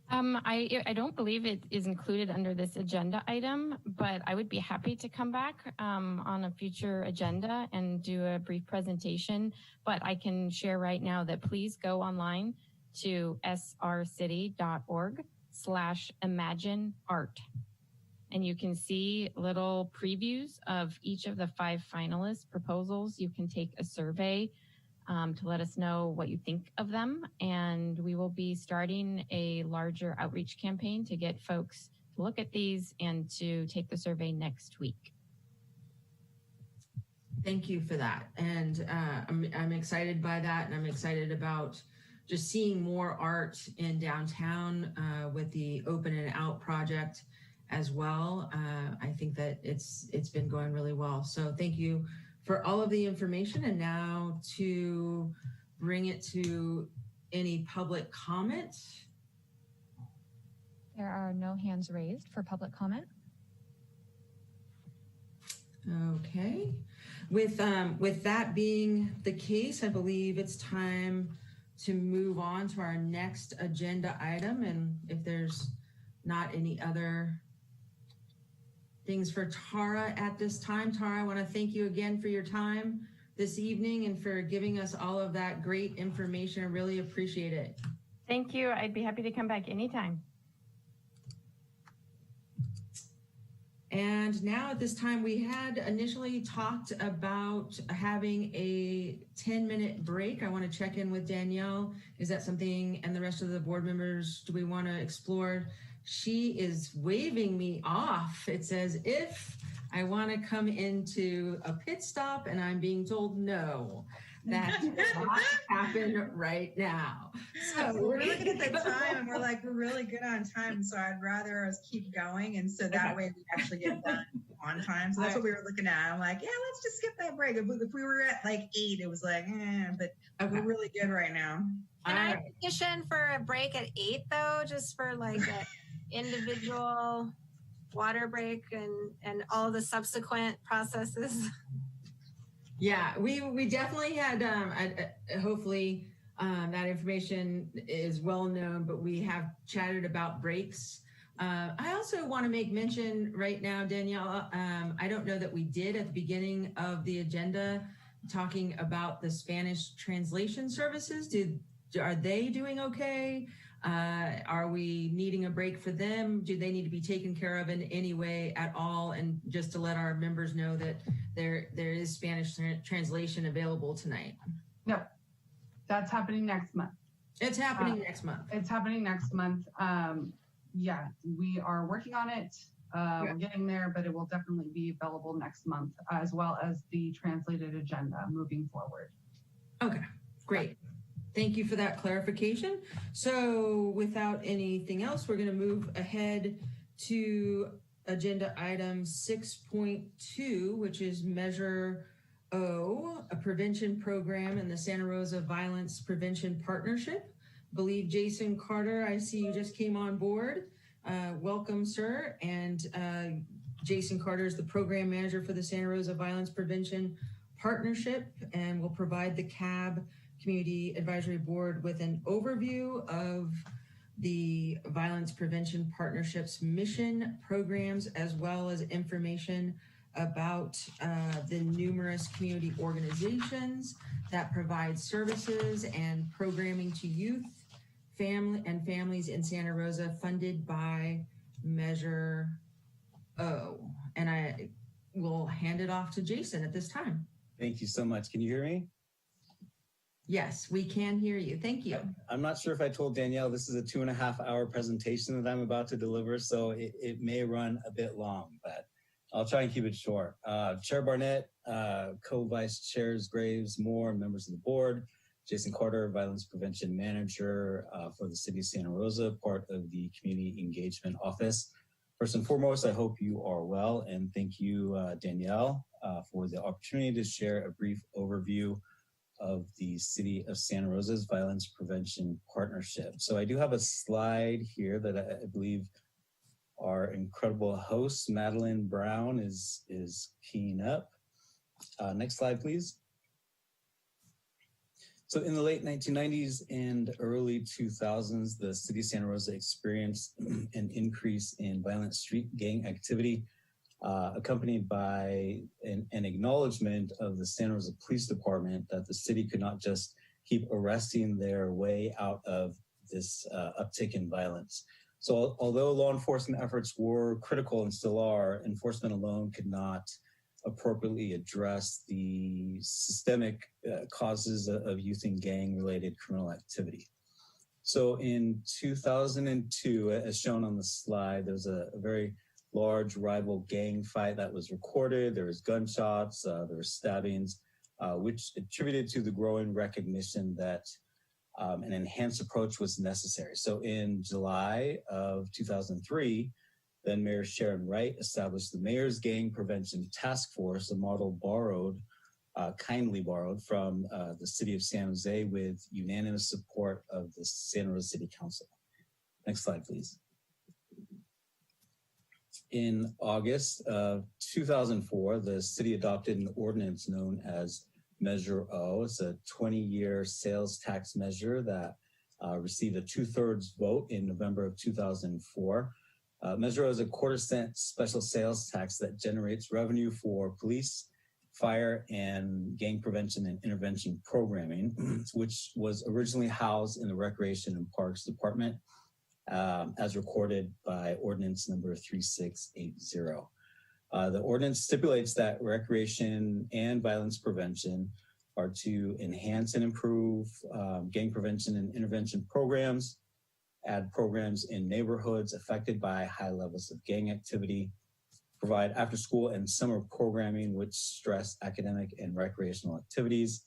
I don't believe it is included under this agenda item, but I would be happy to come back on a future agenda and do a brief presentation. But I can share right now that please go online to srcity.org/imagineart. And you can see little previews of each of the 5 finalist proposals. You can take a survey to let us know what you think of them. And we will be starting a larger outreach campaign to get folks to look at these and to take the survey next week. Thank you for that. And I'm excited by that. And I'm excited about just seeing more art in downtown with the Open and Out project as well. I think that it's been going really well. So thank you for all of the information. And now to bring it to any public comment. There are no hands raised for public comment. Okay. With that being the case, I believe it's time to move on to our next agenda item. And if there's not any other things for Tara at this time, Tara, I want to thank you again for your time this evening and for giving us all of that great information. I really appreciate it. Thank you. I'd be happy to come back anytime. And now at this time, we had initially talked about having a 10-minute break. I want to check in with Danielle. Is that something, and the rest of the board members, do we want to explore? She is waving me off. It says, if I want to come into a pit stop, and I'm being told no. That does not happen right now. So we're looking at the time and we're like, we're really good on time. So I'd rather us keep going. And so that way we actually get done on time. So that's what we were looking at. I'm like, yeah, let's just skip that break. If we were at like 8, it was like, but we're really good right now. Can I petition for a break at 8 though, just for like an individual water break and all the subsequent processes? Yeah, we definitely had, hopefully that information is well known, but we have chatted about breaks. I also want to make mention right now, Danielle, I don't know that we did at the beginning of the agenda talking about the Spanish translation services. Are they doing okay? Are we needing a break for them? Do they need to be taken care of in any way at all? And just to let our members know that there is Spanish translation available tonight. No, that's happening next month. It's happening next month. It's happening next month. Yeah, we are working on it. We're getting there, but it will definitely be available next month, as well as the translated agenda moving forward. Okay, great. Thank you for that clarification. So without anything else, we're going to move ahead to agenda item 6.2, which is Measure O, a prevention program in the Santa Rosa Violence Prevention Partnership. I believe Jason Carter, I see you just came on board. Welcome, sir. And Jason Carter is the program manager for the Santa Rosa Violence Prevention Partnership and will provide the CAB Community Advisory Board with an overview of the Violence Prevention Partnership's mission, programs, as well as information about the numerous community organizations that provide services and programming to youth, families in Santa Rosa, funded by Measure O. And I will hand it off to Jason at this time. Thank you so much. Can you hear me? Yes, we can hear you. Thank you. I'm not sure if I told Danielle this is a 2.5-hour presentation that I'm about to deliver, so it may run a bit long, but I'll try and keep it short. Chair Barnett, Co-Vice Chairs Graves, Moore, members of the board, Jason Carter, Violence Prevention Manager for the City of Santa Rosa, part of the Community Engagement Office. First and foremost, I hope you are well, and thank you, Danielle, for the opportunity to share a brief overview of the City of Santa Rosa's Violence Prevention Partnership. So I do have a slide here that I believe our incredible host, Madeline Brown, is keying up. Next slide, please. So in the late 1990s and early 2000s, the City of Santa Rosa experienced an increase in violent street gang activity, accompanied by an acknowledgement of the Santa Rosa Police Department that the city could not just keep arresting their way out of this uptick in violence. So although law enforcement efforts were critical and still are, enforcement alone could not appropriately address the systemic causes of youth and gang-related criminal activity. So in 2002, as shown on the slide, there was a very large rival gang fight that was recorded. There was gunshots, there were stabbings, which attributed to the growing recognition that an enhanced approach was necessary. So in July of 2003, then Mayor Sharon Wright established the Mayor's Gang Prevention Task Force, a model kindly borrowed from the city of San Jose with unanimous support of the San Jose City Council. Next slide, please. In August of 2004, the city adopted an ordinance known as Measure O. It's a 20-year sales tax measure that received a 2/3 vote in November of 2004. Measure O is a 1/4 cent special sales tax that generates revenue for police, fire, and gang prevention and intervention programming, which was originally housed in the Recreation and Parks Department as recorded by ordinance number 3680. The ordinance stipulates that recreation and violence prevention are to enhance and improve gang prevention and intervention programs, add programs in neighborhoods affected by high levels of gang activity, provide after school and summer programming which stress academic and recreational activities,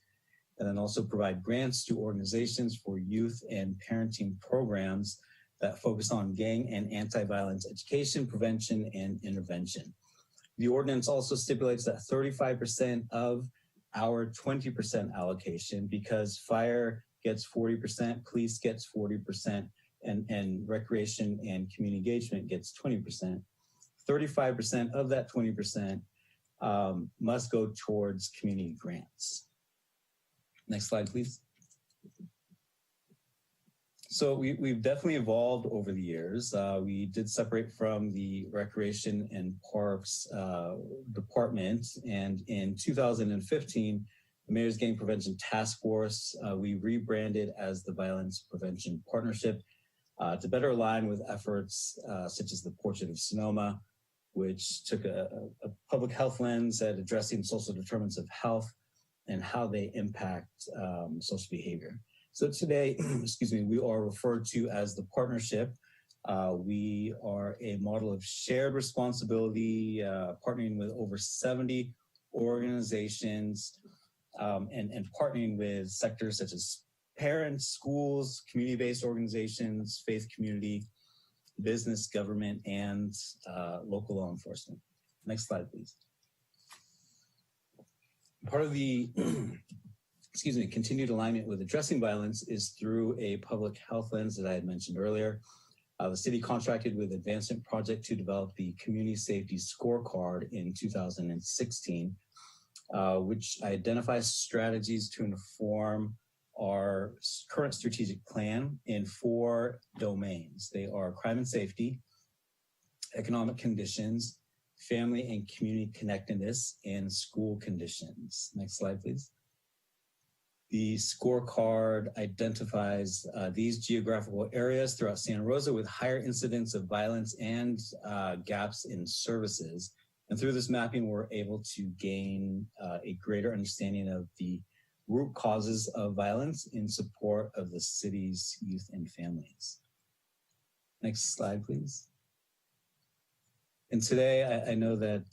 and then also provide grants to organizations for youth and parenting programs that focus on gang and anti-violence education, prevention, and intervention. The ordinance also stipulates that 35% of our 20% allocation, because fire gets 40%, police gets 40%, and recreation and community engagement gets 20%. 35% of that 20% must go towards community grants. Next slide, please. So we've definitely evolved over the years. We did separate from the Recreation and Parks Department, and in 2015, the Mayor's Gang Prevention Task Force, we rebranded as the Violence Prevention Partnership to better align with efforts such as the Portrait of Sonoma, which took a public health lens at addressing social determinants of health and how they impact social behavior. So today, excuse me, we are referred to as the partnership. We are a model of shared responsibility, partnering with over 70 organizations and partnering with sectors such as parents, schools, community-based organizations, faith community, business, government, and local law enforcement. Next slide, please. Part of the continued alignment with addressing violence is through a public health lens that I had mentioned earlier. The city contracted with Advancement Project to develop the Community Safety Scorecard in 2016, which identifies strategies to inform our current strategic plan in 4 domains. They are crime and safety, economic conditions, family and community connectedness, and school conditions. Next slide, please. The scorecard identifies these geographical areas throughout Santa Rosa with higher incidents of violence and gaps in services. And through this mapping, we're able to gain a greater understanding of the root causes of violence in support of the city's youth and families. Next slide, please. And today, I know that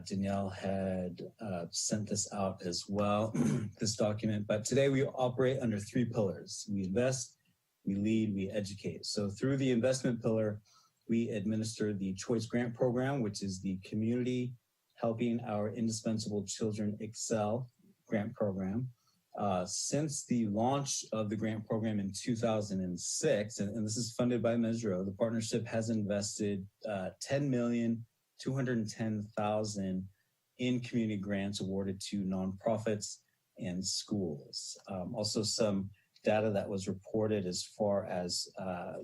Danielle had sent this out as well, this document, but today we operate under 3 pillars. We invest, we lead, we educate. So through the investment pillar, we administer the Choice Grant Program, which is the Community Helping Our Indispensable Children Excel grant program. Since the launch of the grant program in 2006, and this is funded by Measure O, the partnership has invested $10,210,000 in community grants awarded to nonprofits and schools. Also some data that was reported as far as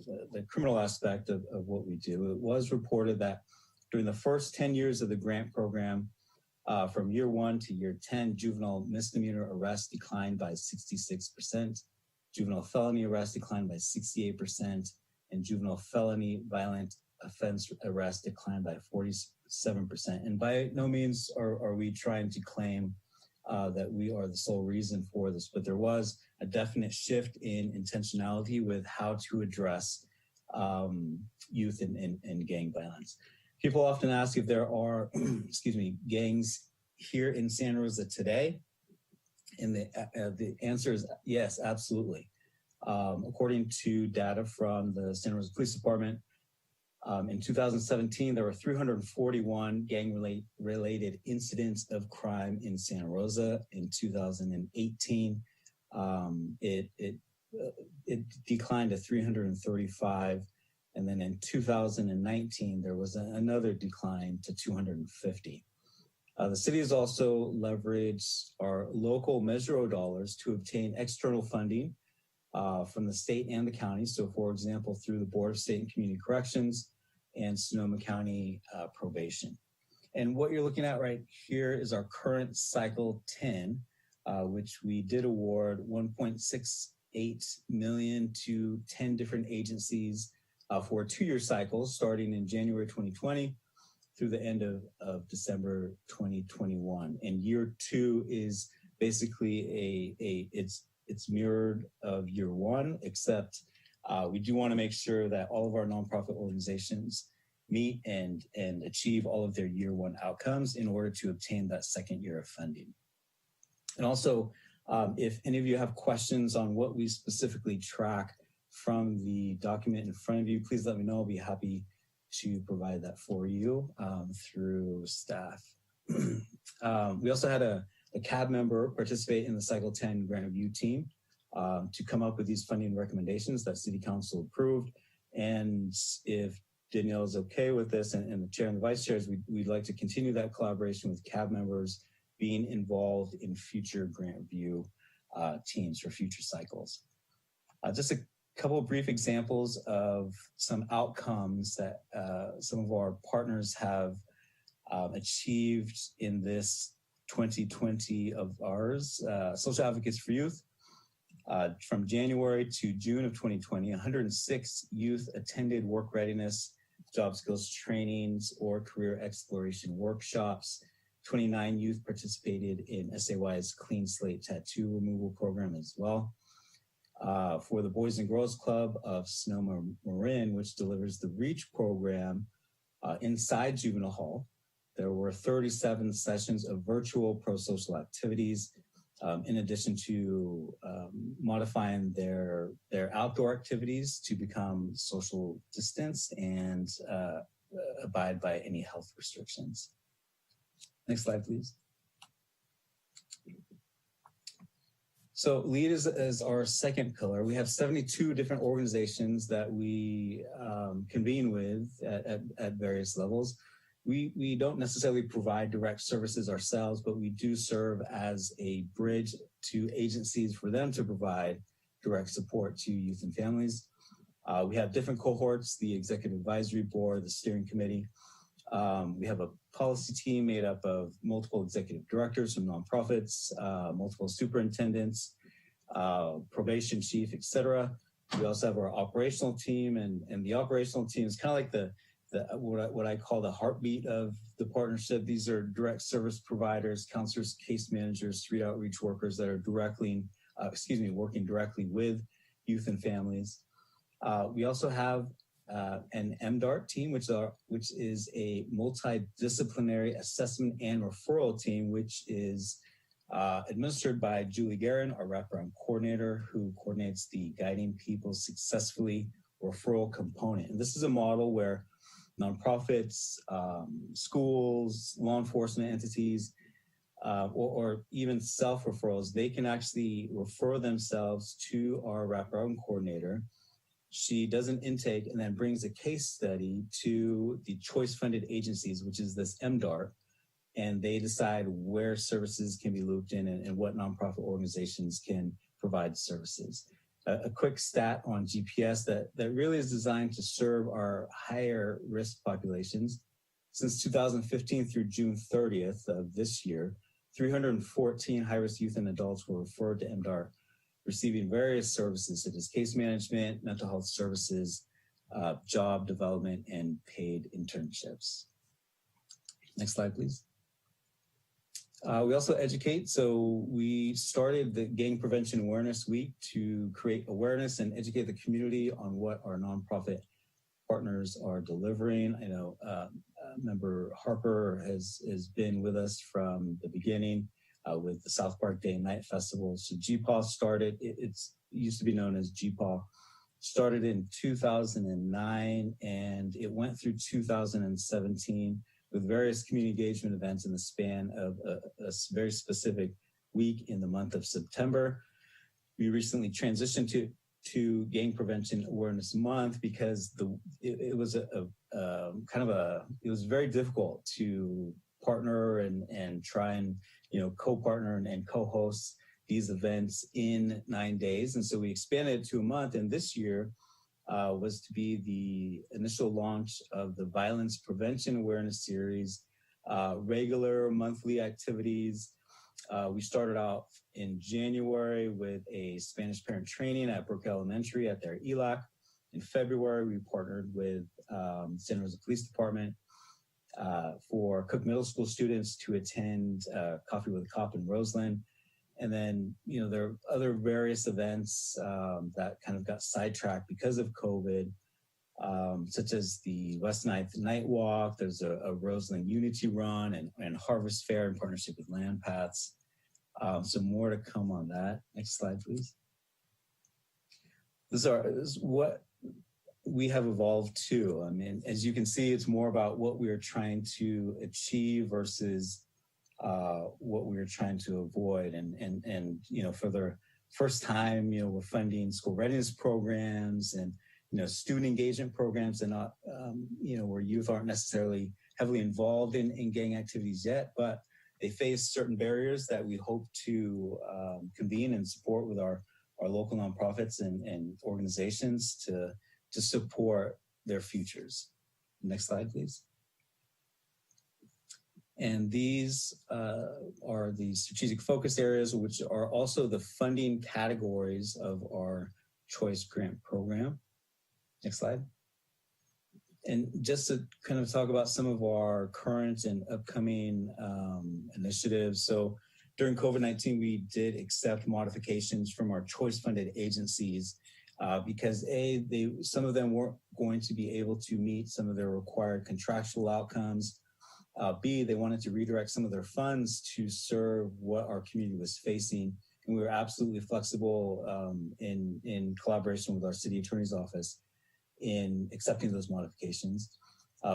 the criminal aspect of what we do. It was reported that during the first 10 years of the grant program, from year 1 to year 10, juvenile misdemeanor arrests declined by 66%, juvenile felony arrests declined by 68%, and juvenile felony violent offense arrest declined by 47%. And by no means are we trying to claim that we are the sole reason for this, but there was a definite shift in intentionality with how to address youth and gang violence. People often ask if there are, gangs here in Santa Rosa today, and the answer is yes, absolutely. According to data from the Santa Rosa Police Department, in 2017, there were 341 gang-related incidents of crime in Santa Rosa. In 2018, it declined to 335. And then in 2019, there was another decline to 250. The city has also leveraged our local Measure O dollars to obtain external funding from the state and the county. So for example, through the Board of State and Community Corrections and Sonoma County Probation. And what you're looking at right here is our current cycle 10, which we did award $1.68 million to 10 different agencies for a 2-year cycle starting in January 2020 through the end of December 2021. And year 2 is basically it's mirrored of year 1, except we do want to make sure that all of our nonprofit organizations meet and achieve all of their year 1 outcomes in order to obtain that second year of funding. And also, if any of you have questions on what we specifically track from the document in front of you, please let me know. I'll be happy to provide that for you through staff. We also had a CAB member participate in the Cycle 10 Grant Review team to come up with these funding recommendations that City Council approved. And if Danielle is okay with this and the chair and the vice chairs, we'd like to continue that collaboration with CAB members being involved in future grant review teams for future cycles. Just a couple of brief examples of some outcomes that some of our partners have achieved in this 2020 of ours. Social Advocates for Youth, from January to June of 2020, 106 youth attended work readiness, job skills trainings, or career exploration workshops. 29 youth participated in SAY's Clean Slate Tattoo Removal Program as well. For the Boys and Girls Club of Sonoma Marin, which delivers the REACH program inside Juvenile Hall, there were 37 sessions of virtual pro-social activities, in addition to modifying their outdoor activities to become social distance and abide by any health restrictions. Next slide, please. So LEAD is our second pillar. We have 72 different organizations that we convene with at various levels. We don't necessarily provide direct services ourselves, but we do serve as a bridge to agencies for them to provide direct support to youth and families. We have different cohorts, the Executive Advisory Board, the Steering Committee. We have a policy team made up of multiple executive directors from nonprofits, multiple superintendents, probation chief, etc. We also have our operational team, and the operational team is kind of like what I call the heartbeat of the partnership. These are direct service providers, counselors, case managers, street outreach workers that are working directly with youth and families. We also have an MDART team, which is a multidisciplinary assessment and referral team, which is administered by Julie Guerin, our wraparound coordinator, who coordinates the Guiding People Successfully referral component. And this is a model where nonprofits, schools, law enforcement entities, or even self-referrals, they can actually refer themselves to our wraparound coordinator. She does an intake and then brings a case study to the choice-funded agencies, which is this MDART, and they decide where services can be looped in and what nonprofit organizations can provide services. A quick stat on GPS that really is designed to serve our higher risk populations. Since 2015 through June 30th of this year, 314 high-risk youth and adults were referred to MDART, receiving various services such as case management, mental health services, job development, and paid internships. Next slide, please. We also educate. So we started the Gang Prevention Awareness Week to create awareness and educate the community on what our nonprofit partners are delivering. I know Member Harper has been with us from the beginning with the South Park Day and Night Festival. So GPAW started, it used to be known as GPAW, started in 2009 and it went through 2017 with various community engagement events in the span of a very specific week in the month of September. We recently transitioned to Gang Prevention Awareness Month because it was it was very difficult to partner and try and co-partner and co-host these events in 9 days. And so we expanded it to a month, and this year was to be the initial launch of the Violence Prevention Awareness Series, regular monthly activities. We started out in January with a Spanish parent training at Brook Elementary at their ELAC. In February, we partnered with San Rosa Police Department for Cook Middle School students to attend Coffee with a Cop in Roseland. And then, there are other various events that kind of got sidetracked because of COVID, such as the West 9th Night Walk. There's a Roseland Unity Run and Harvest Fair in partnership with Land Paths. So more to come on that. Next slide, please. This is what we have evolved to. I mean, as you can see, it's more about what we are trying to achieve versus what we are trying to avoid. And for the first time, we're funding school readiness programs and, student engagement programs, and not, where youth aren't necessarily heavily involved in gang activities yet, but they face certain barriers that we hope to convene and support with our local nonprofits and organizations to support their futures. Next slide, please. And these are the strategic focus areas, which are also the funding categories of our Choice Grant program. Next slide. And just to kind of talk about some of our current and upcoming initiatives. So during COVID-19, we did accept modifications from our choice-funded agencies because some of them weren't going to be able to meet some of their required contractual outcomes. B, they wanted to redirect some of their funds to serve what our community was facing. And we were absolutely flexible in collaboration with our city attorney's office in accepting those modifications.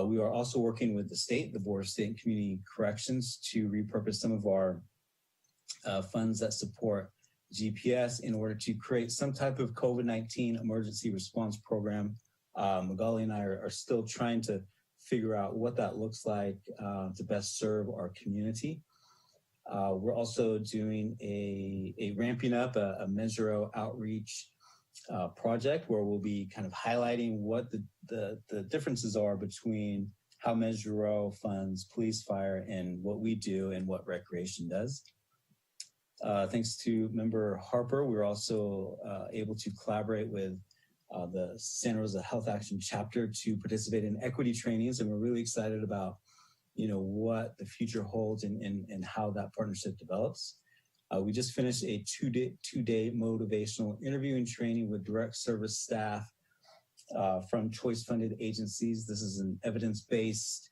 We are also working with the state, the Board of State and Community Corrections, to repurpose some of our funds that support GPS in order to create some type of COVID-19 emergency response program. Magali and I are still trying to figure out what that looks like to best serve our community. We're also doing a ramping up a Measure outreach project where we'll be kind of highlighting what the differences are between how Measure funds police, fire, and what we do and what recreation does. Thanks to Member Harper, we were also able to collaborate with the Santa Rosa Health Action Chapter to participate in equity trainings, and we're really excited about what the future holds and how that partnership develops. We just finished a two-day motivational interviewing training with direct service staff from choice-funded agencies. This is an evidence-based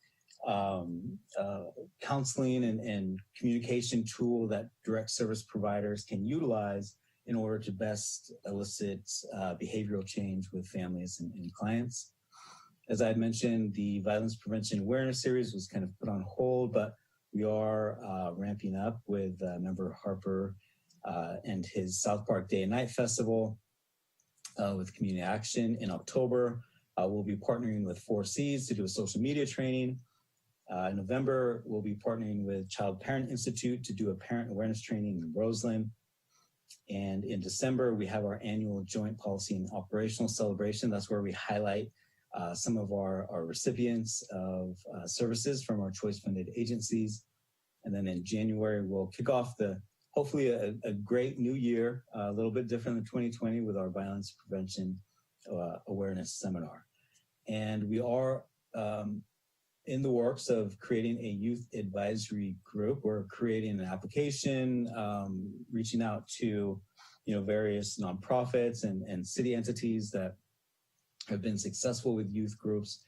counseling and communication tool that direct service providers can utilize in order to best elicit behavioral change with families and clients. As I had mentioned, the Violence Prevention Awareness Series was kind of put on hold, but we are ramping up with Member Harper and his South Park Day and Night Festival with Community Action in October. We'll be partnering with 4Cs to do a social media training. In November, we'll be partnering with Child Parent Institute to do a parent awareness training in Roseland. And in December, we have our annual joint policy and operational celebration. That's where we highlight some of our recipients of services from our choice-funded agencies. And then in January, we'll kick off hopefully a great new year, a little bit different than 2020 with our Violence Prevention Awareness Seminar. And we are in the works of creating a youth advisory group. We're creating an application, reaching out to various nonprofits and city entities that have been successful with youth groups.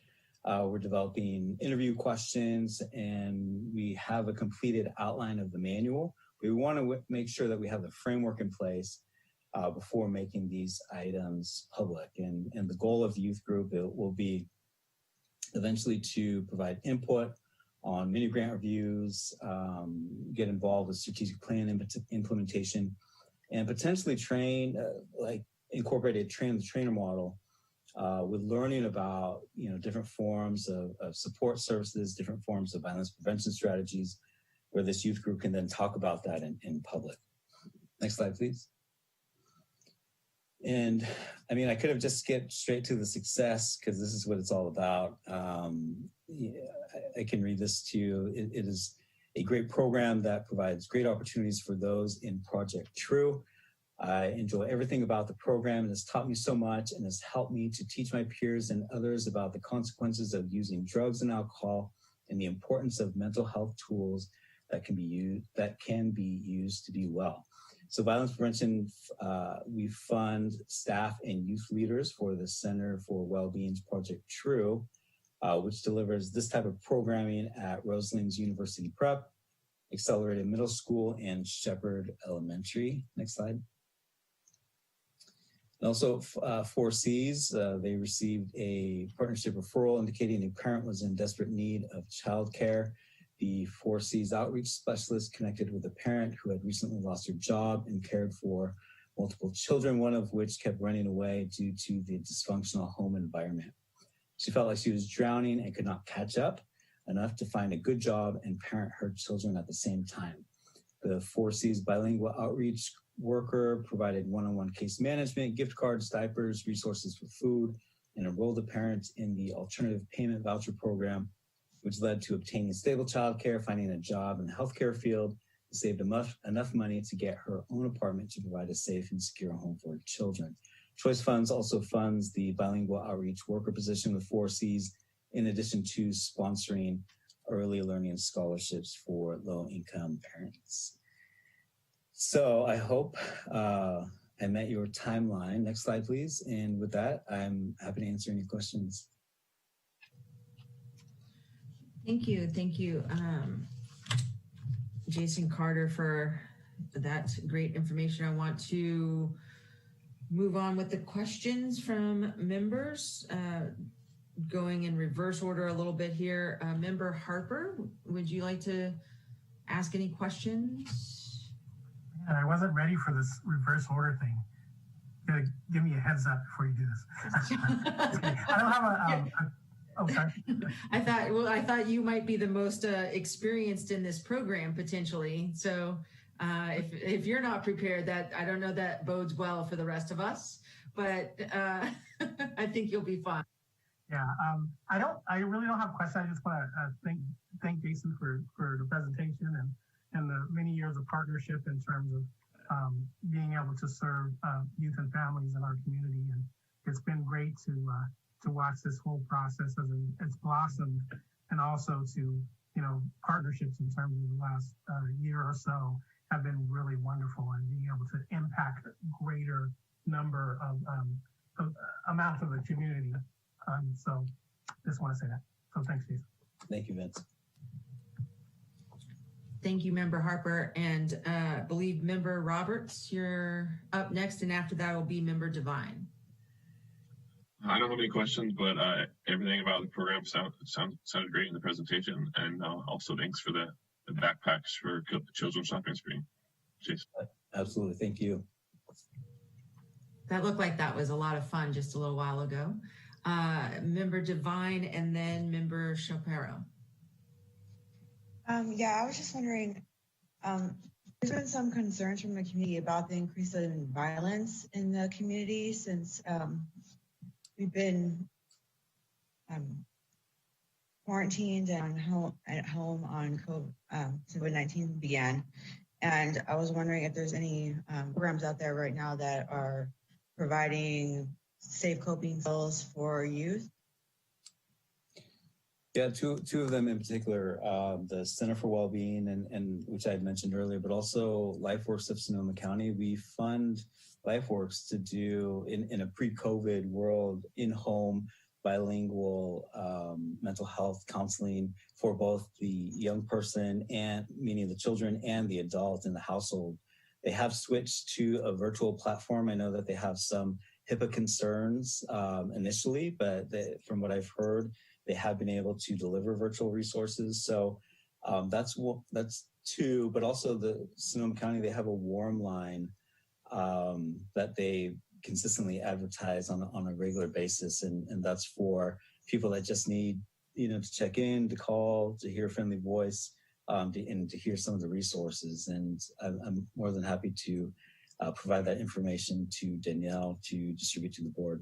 We're developing interview questions, and we have a completed outline of the manual. We want to make sure that we have the framework in place before making these items public. And the goal of the youth group will be eventually to provide input on mini grant reviews, get involved with strategic plan implementation, and potentially train, incorporate a train-the-trainer model with learning about different forms of support services, different forms of violence prevention strategies, where this youth group can then talk about that in public. Next slide, please. And I mean, I could have just skipped straight to the success because this is what it's all about. I can read this to you. It is a great program that provides great opportunities for those in Project True. I enjoy everything about the program. It has taught me so much and has helped me to teach my peers and others about the consequences of using drugs and alcohol and the importance of mental health tools that can be used to be well. So violence prevention, we fund staff and youth leaders for the Center for Wellbeing's Project True, which delivers this type of programming at Rosalind's University Prep, Accelerated Middle School, and Shepherd Elementary. Next slide. And also 4Cs, they received a partnership referral indicating a parent was in desperate need of childcare. The 4Cs outreach specialist connected with a parent who had recently lost her job and cared for multiple children, one of which kept running away due to the dysfunctional home environment. She felt like she was drowning and could not catch up enough to find a good job and parent her children at the same time. The 4Cs bilingual outreach worker provided one-on-one case management, gift cards, diapers, resources for food, and enrolled the parents in the alternative payment voucher program, which led to obtaining stable childcare, finding a job in the healthcare field, and saved enough money to get her own apartment to provide a safe and secure home for her children. Choice Funds also funds the bilingual outreach worker position with 4Cs, in addition to sponsoring early learning scholarships for low-income parents. So I hope I met your timeline. Next slide, please. And with that, I'm happy to answer any questions. Thank you. Thank you, Jason Carter, for that great information. I want to move on with the questions from members, going in reverse order a little bit here. Member Harper, would you like to ask any questions? And I wasn't ready for this reverse order thing. You gotta give me a heads up before you do this. I don't have a oh, sorry. I thought you might be the most experienced in this program potentially. So if you're not prepared, that I don't know that bodes well for the rest of us, but I think you'll be fine. Yeah, I really don't have questions. I just want to thank Jason for the presentation and the many years of partnership in terms of being able to serve youth and families in our community. And it's been great to watch this whole process as it's blossomed, and also to, partnerships in terms of the last year or so have been really wonderful, and being able to impact a greater number of amounts of the community. So just want to say that. So thanks, Jason. Thank you, Vince. Thank you, Member Harper, and I believe Member Roberts, you're up next, and after that will be Member Devine. I don't have any questions, but everything about the program sounded great in the presentation, and also thanks for the backpacks for children's shopping spree. Jason. Absolutely, thank you. That looked like that was a lot of fun just a little while ago. Member Devine, and then Member Shapiro. Yeah, I was just wondering, there's been some concerns from the community about the increase in violence in the community since we've been quarantined and at home on COVID-19 began. And I was wondering if there's any programs out there right now that are providing safe coping skills for youth. Yeah, two of them in particular, the Center for Wellbeing and which I had mentioned earlier, but also LifeWorks of Sonoma County. We fund LifeWorks to do in a pre-COVID world, in-home bilingual mental health counseling for both the young person and meaning the children and the adult in the household. They have switched to a virtual platform. I know that they have some HIPAA concerns initially, but from what I've heard, they have been able to deliver virtual resources. So that's two, but also the Sonoma County, they have a warm line that they consistently advertise on a regular basis. And that's for people that just need, to check in, to call, to hear a friendly voice, and to hear some of the resources. And I'm more than happy to provide that information to Danielle to distribute to the board.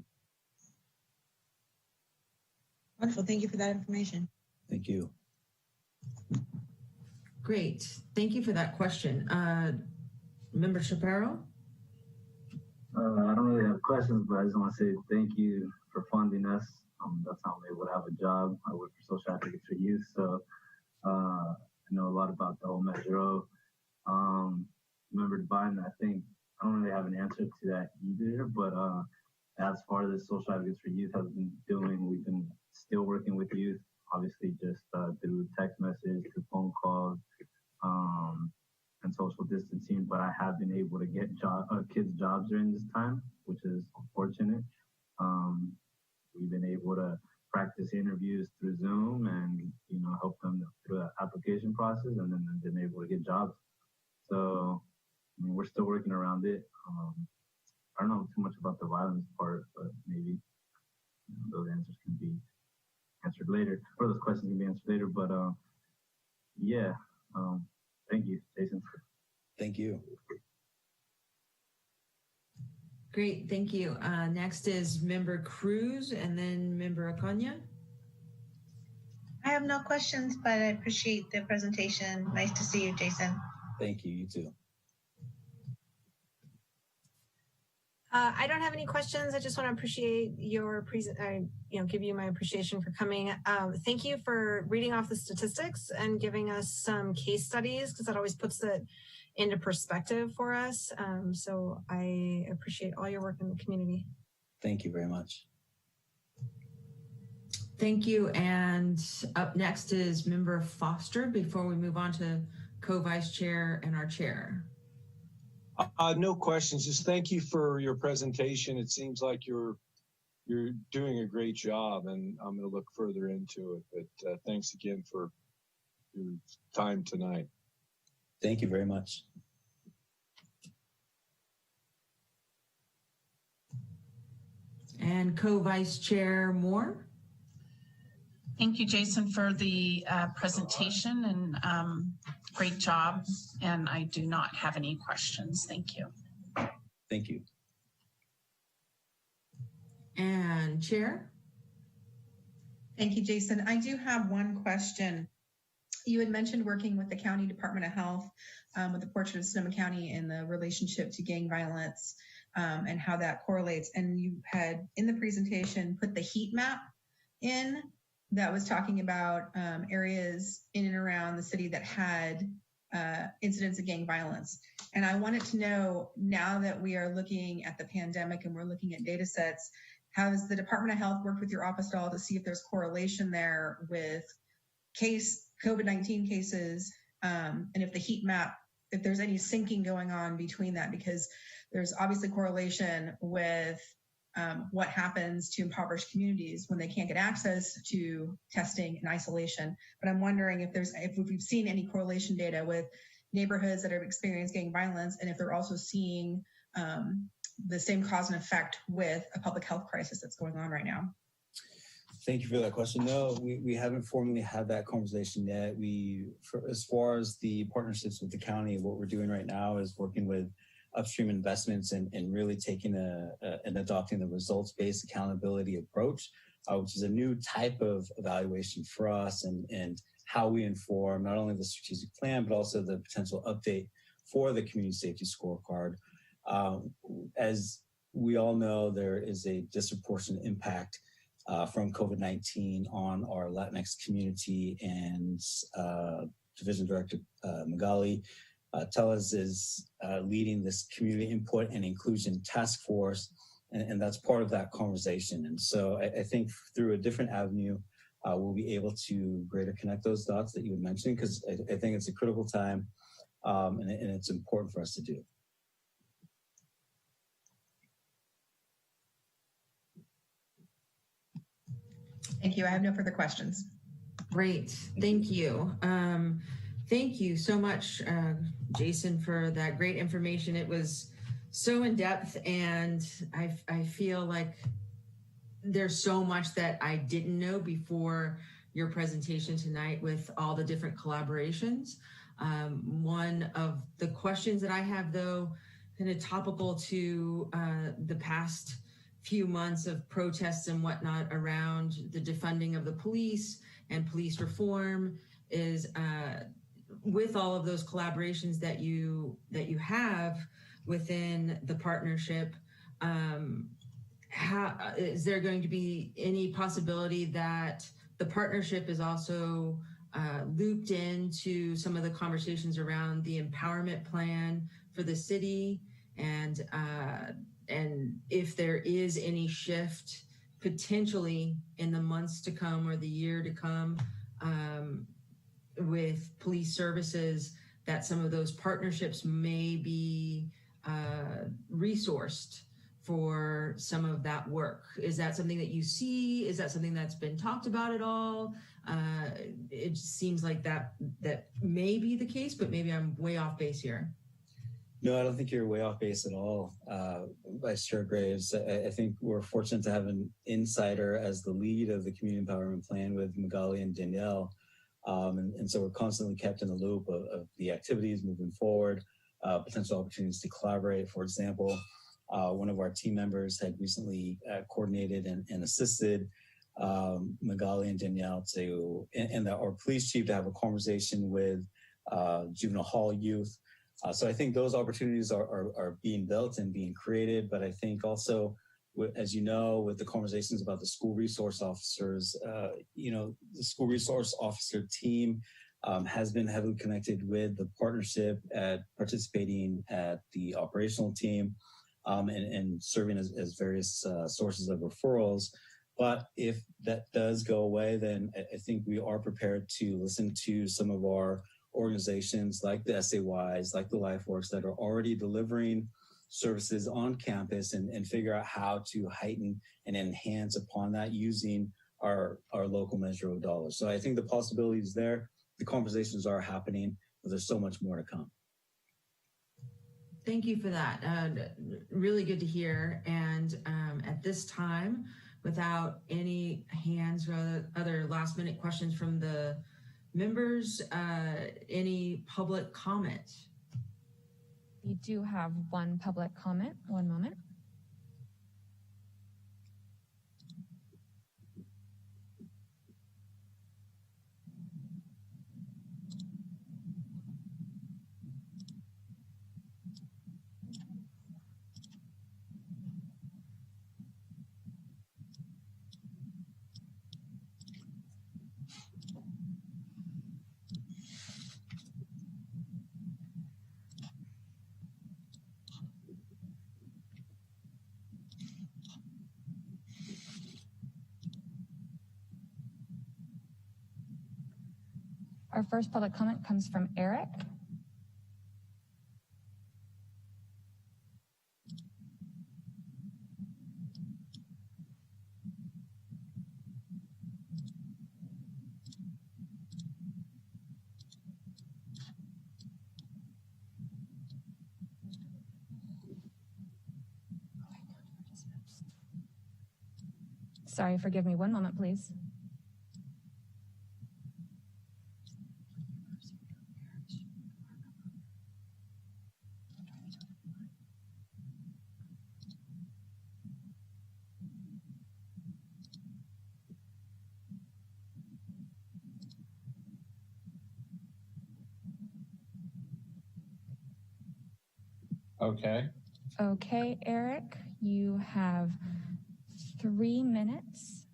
Wonderful. Thank you for that information. Thank you. Great. Thank you for that question. Member Shapiro? I don't really have questions, but I just want to say thank you for funding us. That's how I'm able to have a job. I work for Social Advocates for Youth, so I know a lot about the whole Measure O. Member Biden, I think I don't really have an answer to that either, but as far as Social Advocates for Youth has been doing, we've been still working with youth, obviously just through text message, through phone calls, and social distancing, but I have been able to get kids jobs during this time, which is fortunate. We've been able to practice interviews through Zoom and, help them through the application process, and then been able to get jobs. So, we're still working around it. I don't know too much about the violence part, but maybe those answers can be answered later, or those questions can be answered later. But yeah, thank you, Jason. Thank you. Great, thank you. Next is Member Cruz and then Member Acuna. I have no questions, but I appreciate the presentation. Nice to see you, Jason. Thank you, you too. I don't have any questions. I just want to appreciate your give you my appreciation for coming. Thank you for reading off the statistics and giving us some case studies, because that always puts it into perspective for us. So I appreciate all your work in the community. Thank you very much. Thank you. And up next is Member Foster before we move on to co-vice chair and our chair. No questions. Just thank you for your presentation. It seems like you're doing a great job, and I'm going to look further into it. But thanks again for your time tonight. Thank you very much. And co-vice chair Moore. Thank you, Jason, for the presentation, and great job. And I do not have any questions. Thank you. Thank you. And chair. Thank you, Jason. I do have one question. You had mentioned working with the County Department of Health with the Portrait of Sonoma County and the relationship to gang violence and how that correlates. And you had in the presentation put the heat map in that was talking about areas in and around the city that had incidents of gang violence. And I wanted to know, now that we are looking at the pandemic and we're looking at data sets, has the Department of Health worked with your office at all to see if there's correlation there with COVID-19 cases, and if the heat map, if there's any syncing going on between that, because there's obviously correlation with what happens to impoverished communities when they can't get access to testing and isolation. But I'm wondering if we've seen any correlation data with neighborhoods that have experienced gang violence, and if they're also seeing the same cause and effect with a public health crisis that's going on right now. Thank you for that question. No, we haven't formally had that conversation yet. As far as the partnerships with the county, what we're doing right now is working with upstream investments and really taking and adopting the results-based accountability approach, which is a new type of evaluation for us and how we inform not only the strategic plan, but also the potential update for the community safety scorecard. As we all know, there is a disproportionate impact from COVID-19 on our Latinx community, and Division Director Magali Tellez is leading this community input and inclusion task force, and that's part of that conversation. And so I think through a different avenue, we'll be able to greater connect those dots that you had mentioned, because I think it's a critical time, and it's important for us to do. Thank you. I have no further questions. Great. Thank you. Thank you so much, Jason, for that great information. It was so in depth, and I feel like there's so much that I didn't know before your presentation tonight with all the different collaborations. One of the questions that I have, though, kind of topical to the past few months of protests and whatnot around the defunding of the police and police reform, is with all of those collaborations that you have within the partnership, is there going to be any possibility that the partnership is also looped into some of the conversations around the empowerment plan for the city, and if there is any shift potentially in the months to come or the year to come with police services, that some of those partnerships may be resourced for some of that work? Is that something that you see? Is that something that's been talked about at all? It seems like that may be the case, but maybe I'm way off base here. No, I don't think you're way off base at all, Vice Chair Graves. I think we're fortunate to have an insider as the lead of the Community Empowerment Plan with Magali and Danielle. And so we're constantly kept in the loop of the activities moving forward, potential opportunities to collaborate. For example, one of our team members had recently coordinated and assisted Magali and Danielle and our police chief to have a conversation with juvenile hall youth. So I think those opportunities are being built and being created, but I think also, as you know, with the conversations about the school resource officers, the school resource officer team has been heavily connected with the partnership at participating at the operational team and serving as various sources of referrals. But if that does go away, then I think we are prepared to listen to some of our organizations like the SAYs, like the LifeWorks, that are already delivering services on campus and figure out how to heighten and enhance upon that using our local measure of dollars. So I think the possibility is there. The conversations are happening, but there's so much more to come. Thank you for that. Really good to hear. And at this time, without any hands or other last minute questions from the members, any public comment? We do have one public comment. One moment. Our first public comment comes from Eric. Sorry, forgive me. One moment, please. Okay. Okay, Eric, you have 3 minutes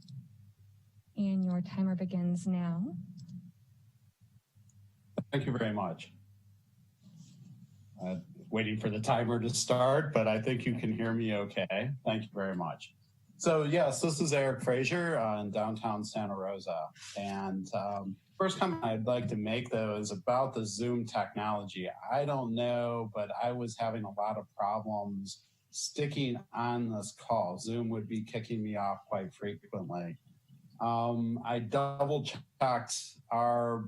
And your timer begins now. Thank you very much. Waiting for the timer to start, but I think you can hear me okay. Thank you very much. So yes, this is Eric Frazier in downtown Santa Rosa. And first comment I'd like to make though is about the Zoom technology. I don't know, but I was having a lot of problems sticking on this call. Zoom would be kicking me off quite frequently. I double checked our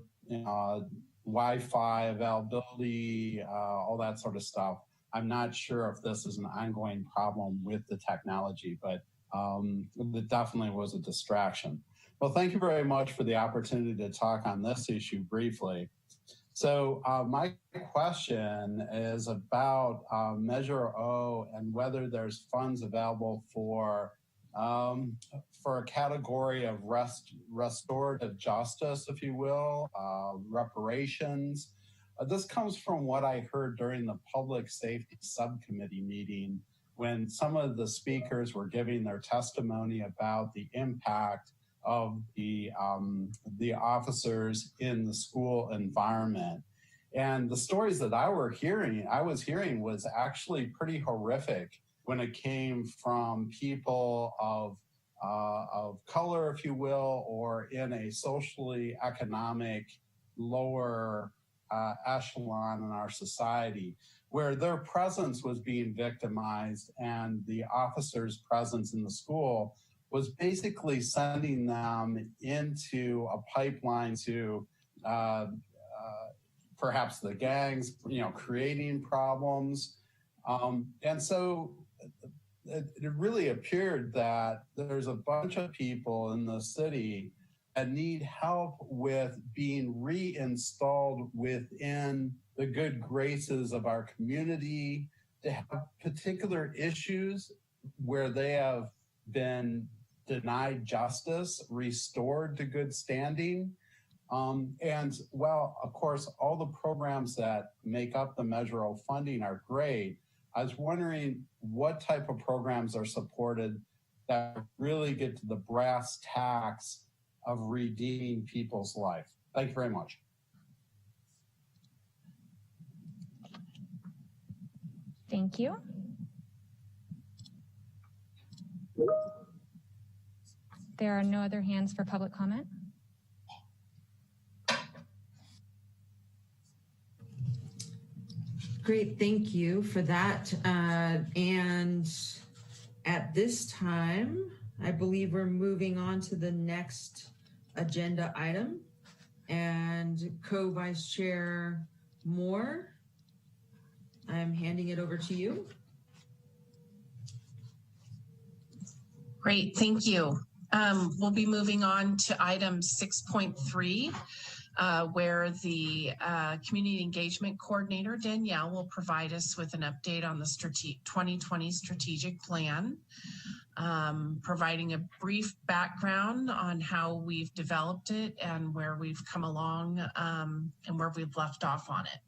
Wi-Fi availability, all that sort of stuff. I'm not sure if this is an ongoing problem with the technology, but it definitely was a distraction. Well, thank you very much for the opportunity to talk on this issue briefly. So my question is about Measure O and whether there's funds available for a category of restorative justice, if you will, reparations. This comes from what I heard during the Public Safety Subcommittee meeting when some of the speakers were giving their testimony about the impact of the officers in the school environment. And the stories that I was hearing was actually pretty horrific when it came from people of color, if you will, or in a socially economic lower echelon in our society, where their presence was being victimized and the officer's presence in the school was basically sending them into a pipeline to perhaps the gangs, creating problems. And so it really appeared that there's a bunch of people in the city that need help with being reinstalled within the good graces of our community, to have particular issues where they have been denied justice, restored to good standing. And well, of course, all the programs that make up the Measure O funding are great. I was wondering what type of programs are supported that really get to the brass tacks of redeeming people's life. Thank you very much. Thank you. There are no other hands for public comment. Great, thank you for that. And at this time, I believe we're moving on to the next agenda item. And Co-Vice Chair Moore, I'm handing it over to you. Great, thank you. We'll be moving on to item 6.3, where the Community Engagement Coordinator, Danielle, will provide us with an update on the 2020 strategic plan, providing a brief background on how we've developed it and where we've come along and where we've left off on it.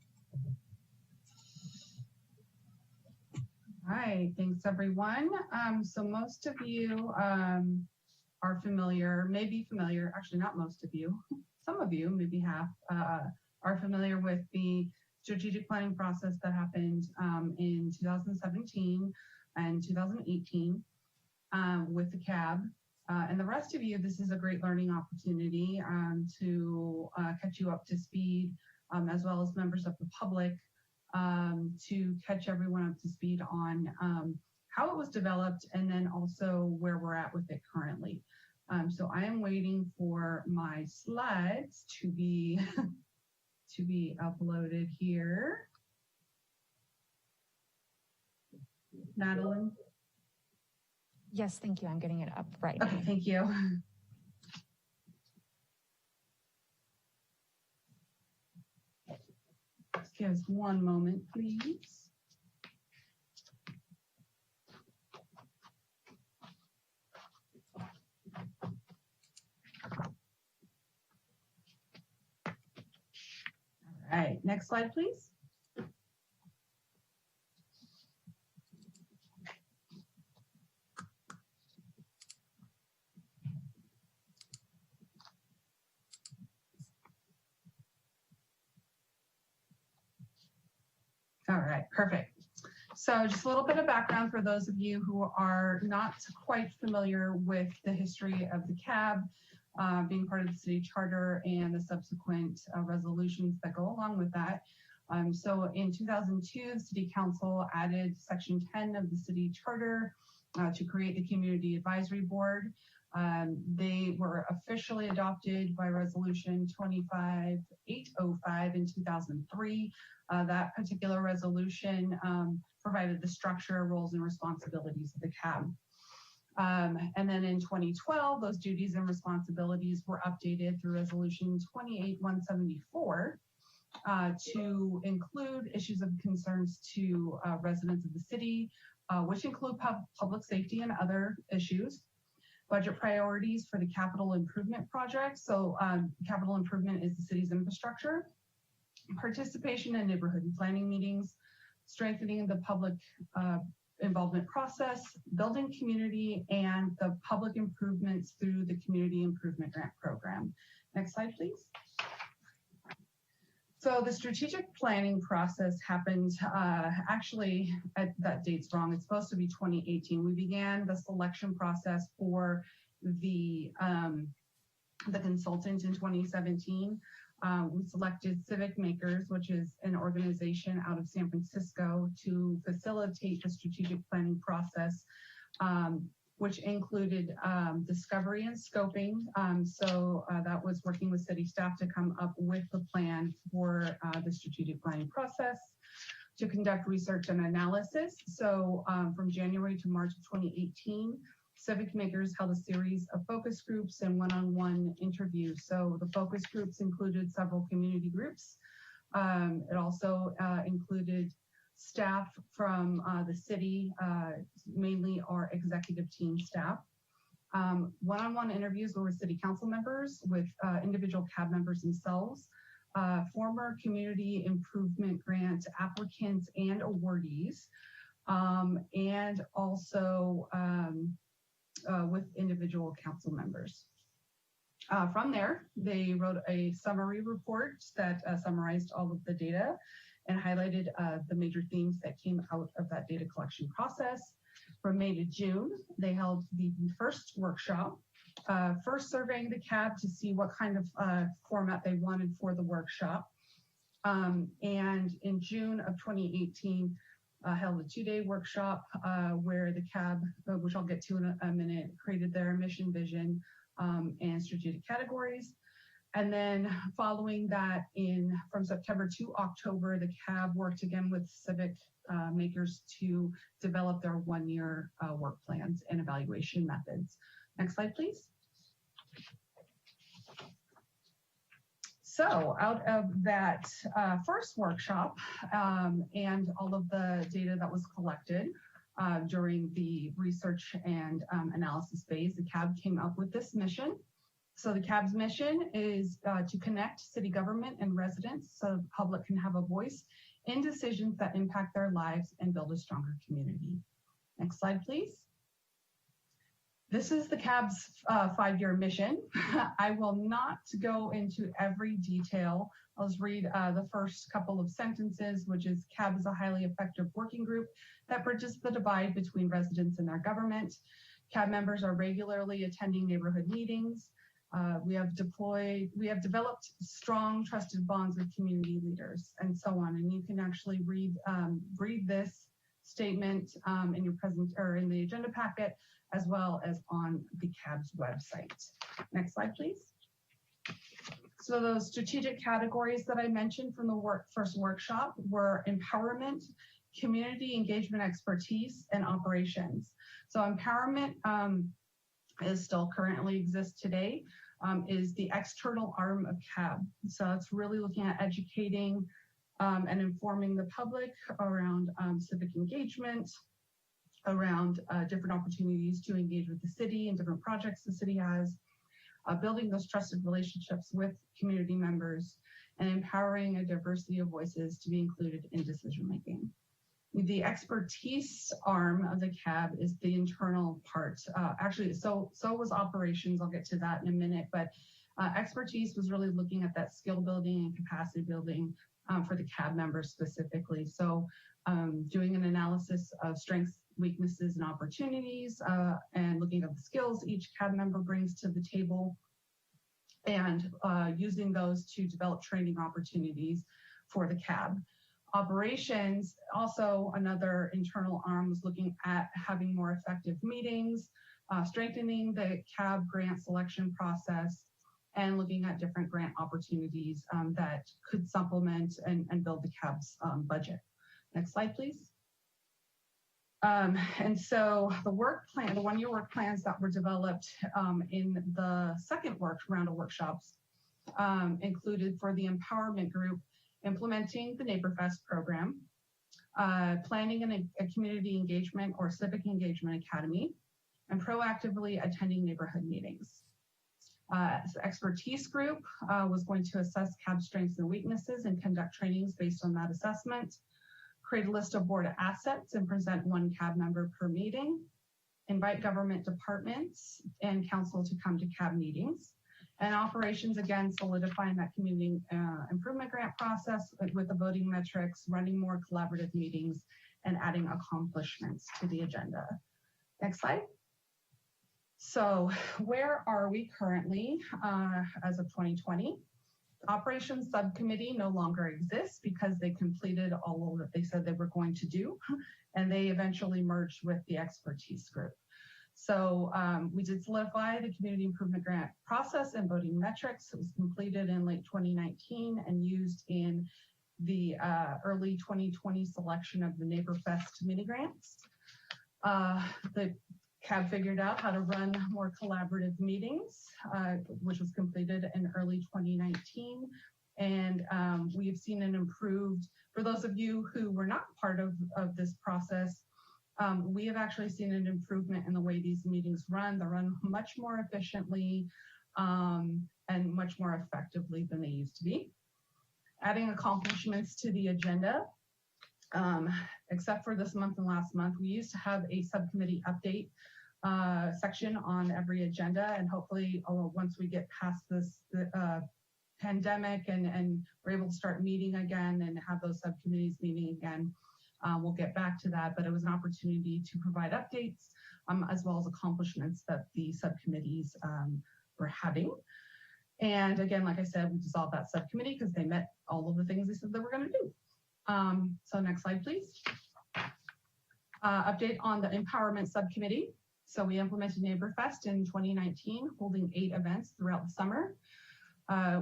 Hi, thanks everyone. So most of you are familiar, may be familiar, actually not most of you, some of you, maybe half, are familiar with the strategic planning process that happened in 2017 and 2018 with the CAB. And the rest of you, this is a great learning opportunity to catch you up to speed, as well as members of the public, to catch everyone up to speed on how it was developed and then also where we're at with it currently. So I am waiting for my slides to be to be uploaded here. Madeline? Yes, thank you. I'm getting it up right now. Okay, thank you. Just give us one moment, please. All right, next slide, please. right, perfect. So just a little bit of background for those of you who are not quite familiar with the history of the CAB, being part of the city charter and the subsequent resolutions that go along with that. So in 2002, the City Council added Section 10 of the city charter to create the Community Advisory Board. They were officially adopted by Resolution 25805 in 2003. That particular resolution provided the structure, roles, and responsibilities of the CAB. And then in 2012, those duties and responsibilities were updated through Resolution 28174 to include issues of concerns to residents of the city, which include public safety and other issues, budget priorities for the capital improvement project. So capital improvement is the city's infrastructure, participation in neighborhood and planning meetings, strengthening the public involvement process, building community, and the public improvements through the Community Improvement Grant Program. Next slide, please. So the strategic planning process happened, actually, that date's wrong. It's supposed to be 2018. We began the selection process for the consultant in 2017. We selected Civic Makers, which is an organization out of San Francisco, to facilitate the strategic planning process, which included discovery and scoping. So that was working with city staff to come up with the plan for the strategic planning process, to conduct research and analysis. So from January to March of 2018, Civic Makers held a series of focus groups and one-on-one interviews. So the focus groups included several community groups. It also included staff from the city, mainly our executive team staff. One-on-one interviews were with city council members, with individual CAB members themselves, former community improvement grant applicants and awardees, and also with individual council members. From there, they wrote a summary report that summarized all of the data and highlighted the major themes that came out of that data collection process. From May to June, they held the first workshop, first surveying the CAB to see what kind of format they wanted for the workshop. And in June of 2018, held a 2-day workshop where the CAB, which I'll get to in a minute, created their mission, vision, and strategic categories. And then following that, from September to October, the CAB worked again with Civic Makers to develop their 1-year work plans and evaluation methods. Next slide, please. So out of that first workshop and all of the data that was collected during the research and analysis phase, the CAB came up with this mission. So the CAB's mission is to connect city government and residents so the public can have a voice in decisions that impact their lives and build a stronger community. Next slide, please. This is the CAB's 5-year mission. I will not go into every detail. I'll just read the first couple of sentences, which is CAB is a highly effective working group that bridges the divide between residents and their government. CAB members are regularly attending neighborhood meetings. We have developed strong, trusted bonds with community leaders, and so on. And you can actually read this statement in your in the agenda packet, as well as on the CAB's website. Next slide, please. So those strategic categories that I mentioned from the first workshop were empowerment, community engagement expertise, and operations. So empowerment is still currently exists today, is the external arm of CAB. So it's really looking at educating and informing the public around civic engagement, around different opportunities to engage with the city and different projects the city has, building those trusted relationships with community members, and empowering a diversity of voices to be included in decision making. The expertise arm of the CAB is the internal part. Actually, so was operations. I'll get to that in a minute, but expertise was really looking at that skill building and capacity building for the CAB members specifically. So doing an analysis of strengths, weaknesses, and opportunities, and looking at the skills each CAB member brings to the table, and using those to develop training opportunities for the CAB. Operations, also another internal arm, was looking at having more effective meetings, strengthening the CAB grant selection process, and looking at different grant opportunities that could supplement and build the CAB's budget. Next slide, please. And so the work plan, the one-year work plans that were developed in the second round of workshops included for the empowerment group, implementing the NeighborFest program, planning a community engagement or civic engagement academy, and proactively attending neighborhood meetings. The expertise group was going to assess CAB strengths and weaknesses and conduct trainings based on that assessment, create a list of board assets and present one CAB member per meeting, invite government departments and council to come to CAB meetings, and operations, again, solidifying that community improvement grant process with the voting metrics, running more collaborative meetings, and adding accomplishments to the agenda. Next slide. So where are we currently as of 2020? The operations subcommittee no longer exists because they completed all of what they said they were going to do, and they eventually merged with the expertise group. So we did solidify the community improvement grant process and voting metrics. It was completed in late 2019 and used in the early 2020 selection of the NeighborFest mini grants. The CAB figured out how to run more collaborative meetings, which was completed in early 2019. And we have seen an improved, for those of you who were not part of this process, we have actually seen an improvement in the way these meetings run. They run much more efficiently and much more effectively than they used to be. Adding accomplishments to the agenda, except for this month and last month, we used to have a subcommittee update section on every agenda, and hopefully once we get past this pandemic and we're able to start meeting again and have those subcommittees meeting again, we'll get back to that. But it was an opportunity to provide updates as well as accomplishments that the subcommittees were having. And again, like I said, we dissolved that subcommittee because they met all of the things they said they were going to do. So next slide, please. Update on the empowerment subcommittee. So we implemented NeighborFest in 2019, holding 8 events throughout the summer.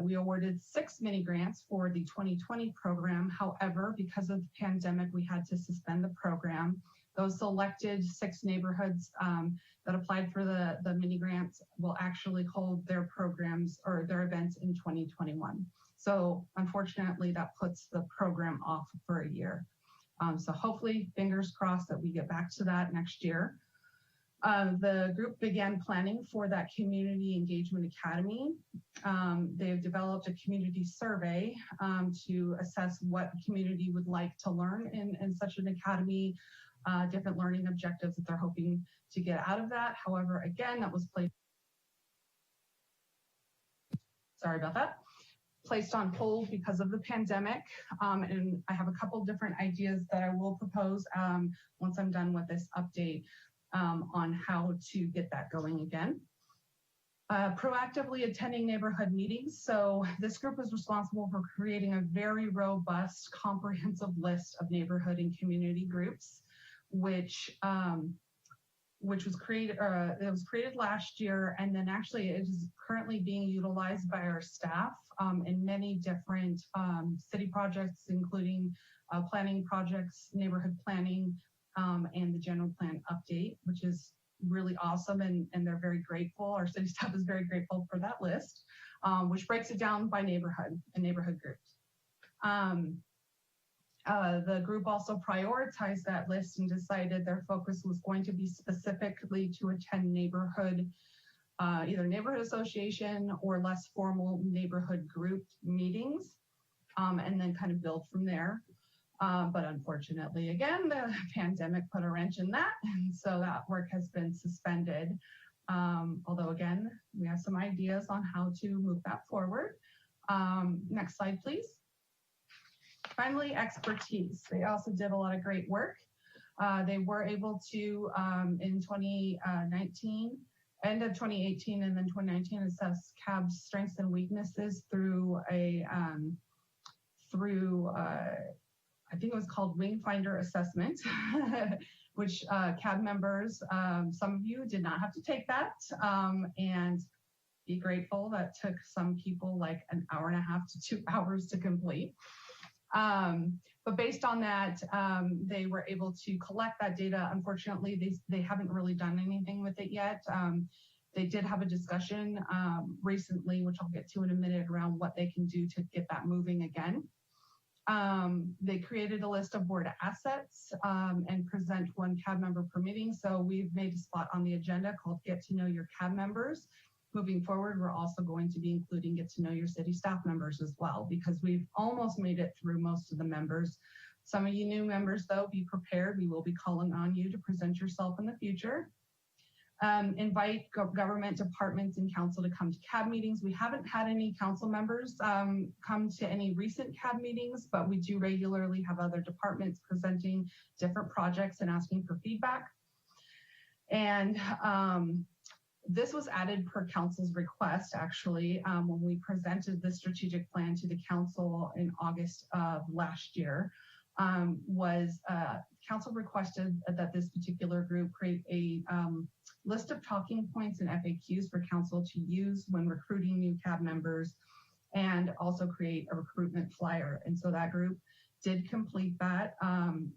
We awarded 6 mini grants for the 2020 program. However, because of the pandemic, we had to suspend the program. Those selected 6 neighborhoods that applied for the mini grants will actually hold their programs or their events in 2021. So unfortunately, that puts the program off for a year. So hopefully, fingers crossed that we get back to that next year. The group began planning for that Community Engagement Academy. They've developed a community survey to assess what the community would like to learn in such an academy, different learning objectives that they're hoping to get out of that. However, again, that was placed on hold because of the pandemic. And I have a couple different ideas that I will propose once I'm done with this update on how to get that going again. Proactively attending neighborhood meetings. So this group is responsible for creating a very robust, comprehensive list of neighborhood and community groups, which was created. It was created last year, and then actually it is currently being utilized by our staff in many different city projects, including planning projects, neighborhood planning, and the general plan update, which is really awesome, and they're very grateful. Our city staff is very grateful for that list, which breaks it down by neighborhood and neighborhood groups. The group also prioritized that list and decided their focus was going to be specifically to attend neighborhood, either neighborhood association or less formal neighborhood group meetings, and then kind of build from there. But unfortunately, again, the pandemic put a wrench in that, and so that work has been suspended. Although, again, we have some ideas on how to move that forward. Next slide, please. Finally, expertise. They also did a lot of great work. They were able to, in 2019, end of 2018 and then 2019, assess CAB's strengths and weaknesses through a, I think it was called Wingfinder assessment, which CAB members, some of you did not have to take that, and be grateful that took some people like an hour and a half to 2 hours to complete. But based on that, they were able to collect that data. Unfortunately, they haven't really done anything with it yet. They did have a discussion recently, which I'll get to in a minute, around what they can do to get that moving again. They created a list of board assets and present one CAB member per meeting. So we've made a spot on the agenda called Get to Know Your CAB Members. Moving forward, we're also going to be including Get to Know Your City Staff Members as well, because we've almost made it through most of the members. Some of you new members, though, be prepared. We will be calling on you to present yourself in the future. Invite government departments and council to come to CAB meetings. We haven't had any council members come to any recent CAB meetings, but we do regularly have other departments presenting different projects and asking for feedback. And this was added per council's request, actually, when we presented the strategic plan to the council in August of last year. Council requested that this particular group create a list of talking points and FAQs for council to use when recruiting new CAB members, and also create a recruitment flyer. And so that group did complete that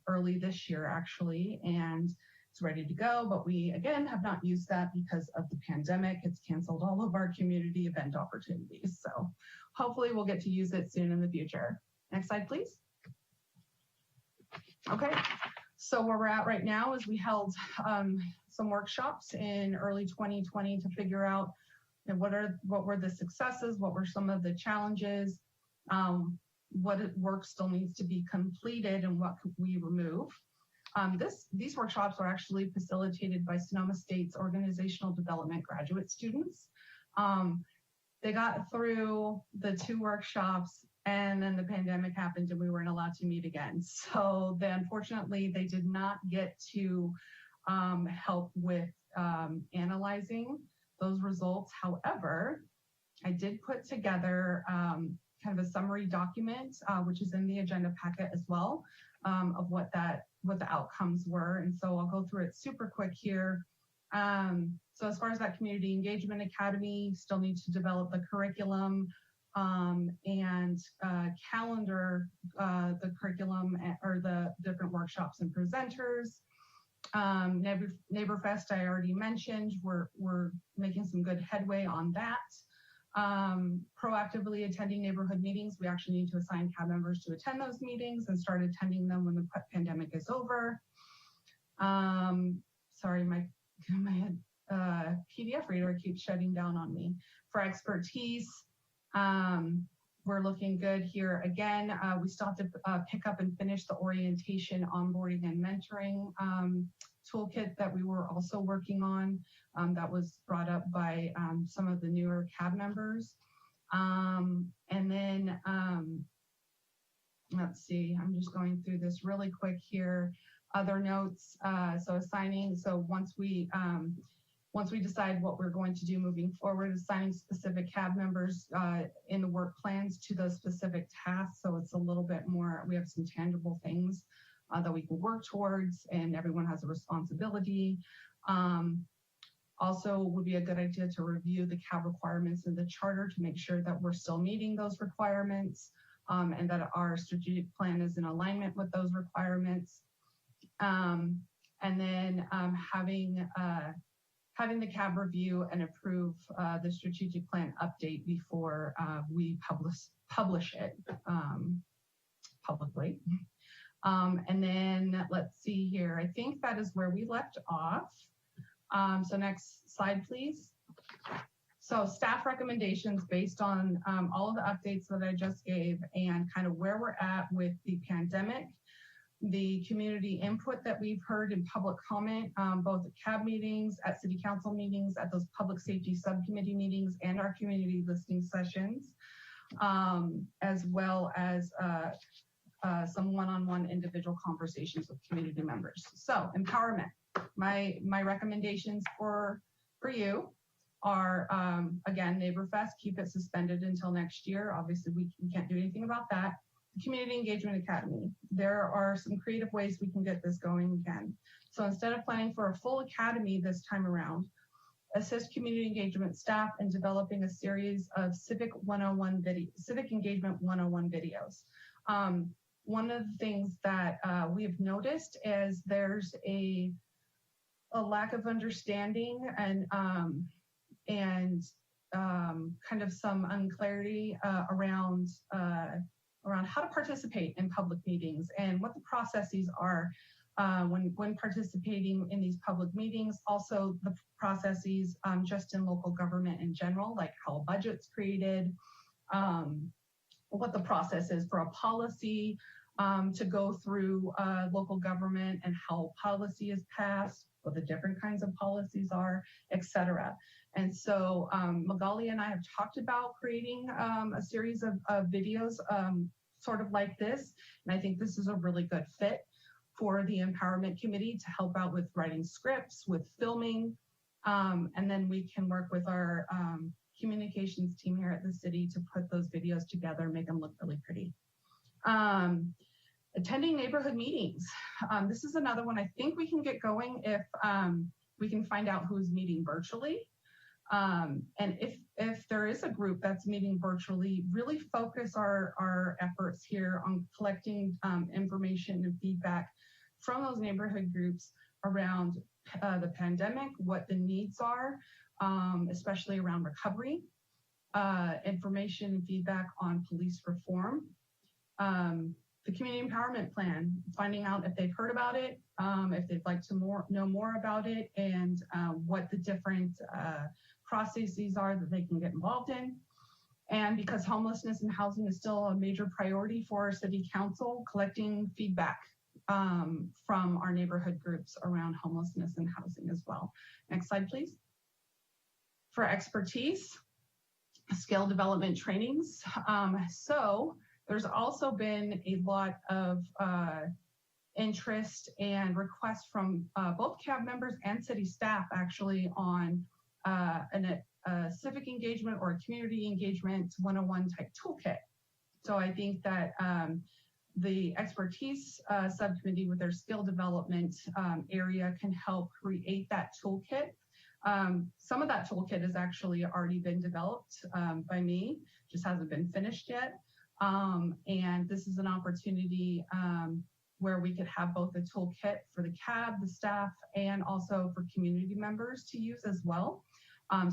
early this year, actually, and it's ready to go. But we, again, have not used that because of the pandemic. It's canceled all of our community event opportunities. So hopefully we'll get to use it soon in the future. Next slide, please. Okay, so where we're at right now is we held some workshops in early 2020 to figure out, you know, what were the successes, what were some of the challenges, what work still needs to be completed, and what could we remove. These workshops are actually facilitated by Sonoma State's organizational development graduate students. They got through the 2 workshops, and then the pandemic happened and we weren't allowed to meet again. So unfortunately, they did not get to help with analyzing those results. However, I did put together kind of a summary document, which is in the agenda packet as well, of what the outcomes were. And so I'll go through it super quick here. So as far as that Community Engagement Academy, still need to develop the curriculum and calendar the curriculum or the different workshops and presenters. NeighborFest, I already mentioned, we're making some good headway on that. Proactively attending neighborhood meetings. We actually need to assign CAB members to attend those meetings and start attending them when the pandemic is over. Sorry, my PDF reader keeps shutting down on me. For expertise, we're looking good here. Again, we still have to pick up and finish the orientation, onboarding, and mentoring toolkit that we were also working on. That was brought up by some of the newer CAB members. And then, let's see, I'm just going through this really quick here. Other notes, so assigning, so once we decide what we're going to do moving forward, assigning specific CAB members in the work plans to those specific tasks. So it's a little bit more, we have some tangible things that we can work towards, and everyone has a responsibility. Also would be a good idea to review the CAB requirements in the charter to make sure that we're still meeting those requirements, and that our strategic plan is in alignment with those requirements. And then having the CAB review and approve the strategic plan update before we publish it publicly. And then let's see here. I think that is where we left off. So next slide, please. So staff recommendations based on all of the updates that I just gave and kind of where we're at with the pandemic, the community input that we've heard in public comment, both at CAB meetings, at city council meetings, at those public safety subcommittee meetings, and our community listening sessions, as well as some one-on-one individual conversations with community members. So empowerment, my recommendations for you are, again, NeighborFest, keep it suspended until next year. Obviously, we can't do anything about that. The Community Engagement Academy, there are some creative ways we can get this going again. So instead of planning for a full academy this time around, assist community engagement staff in developing a series of Civic Engagement 101 videos. One of the things that we have noticed is there's a lack of understanding and kind of some unclarity around how to participate in public meetings and what the processes are when participating in these public meetings. Also the processes just in local government in general, like how a budget's created, what the process is for a policy to go through local government and how policy is passed, what the different kinds of policies are, etc. And so Magali and I have talked about creating a series of videos sort of like this. And I think this is a really good fit for the Empowerment Committee to help out with writing scripts, with filming, and then we can work with our communications team here at the city to put those videos together and make them look really pretty. Attending neighborhood meetings. This is another one I think we can get going if we can find out who's meeting virtually. And if there is a group that's meeting virtually, really focus our efforts here on collecting information and feedback from those neighborhood groups around the pandemic, what the needs are, especially around recovery, information and feedback on police reform, the community empowerment plan, finding out if they've heard about it, if they'd like to know more about it, and what the different processes are that they can get involved in. And because homelessness and housing is still a major priority for our city council, collecting feedback from our neighborhood groups around homelessness and housing as well. Next slide, please. For expertise, skill development trainings. So there's also been a lot of interest and requests from both CAB members and city staff actually on a civic engagement or a community engagement 101 type toolkit. So I think that the expertise subcommittee with their skill development area can help create that toolkit. Some of that toolkit has actually already been developed by me, just hasn't been finished yet. And this is an opportunity where we could have both a toolkit for the CAB, the staff, and also for community members to use as well.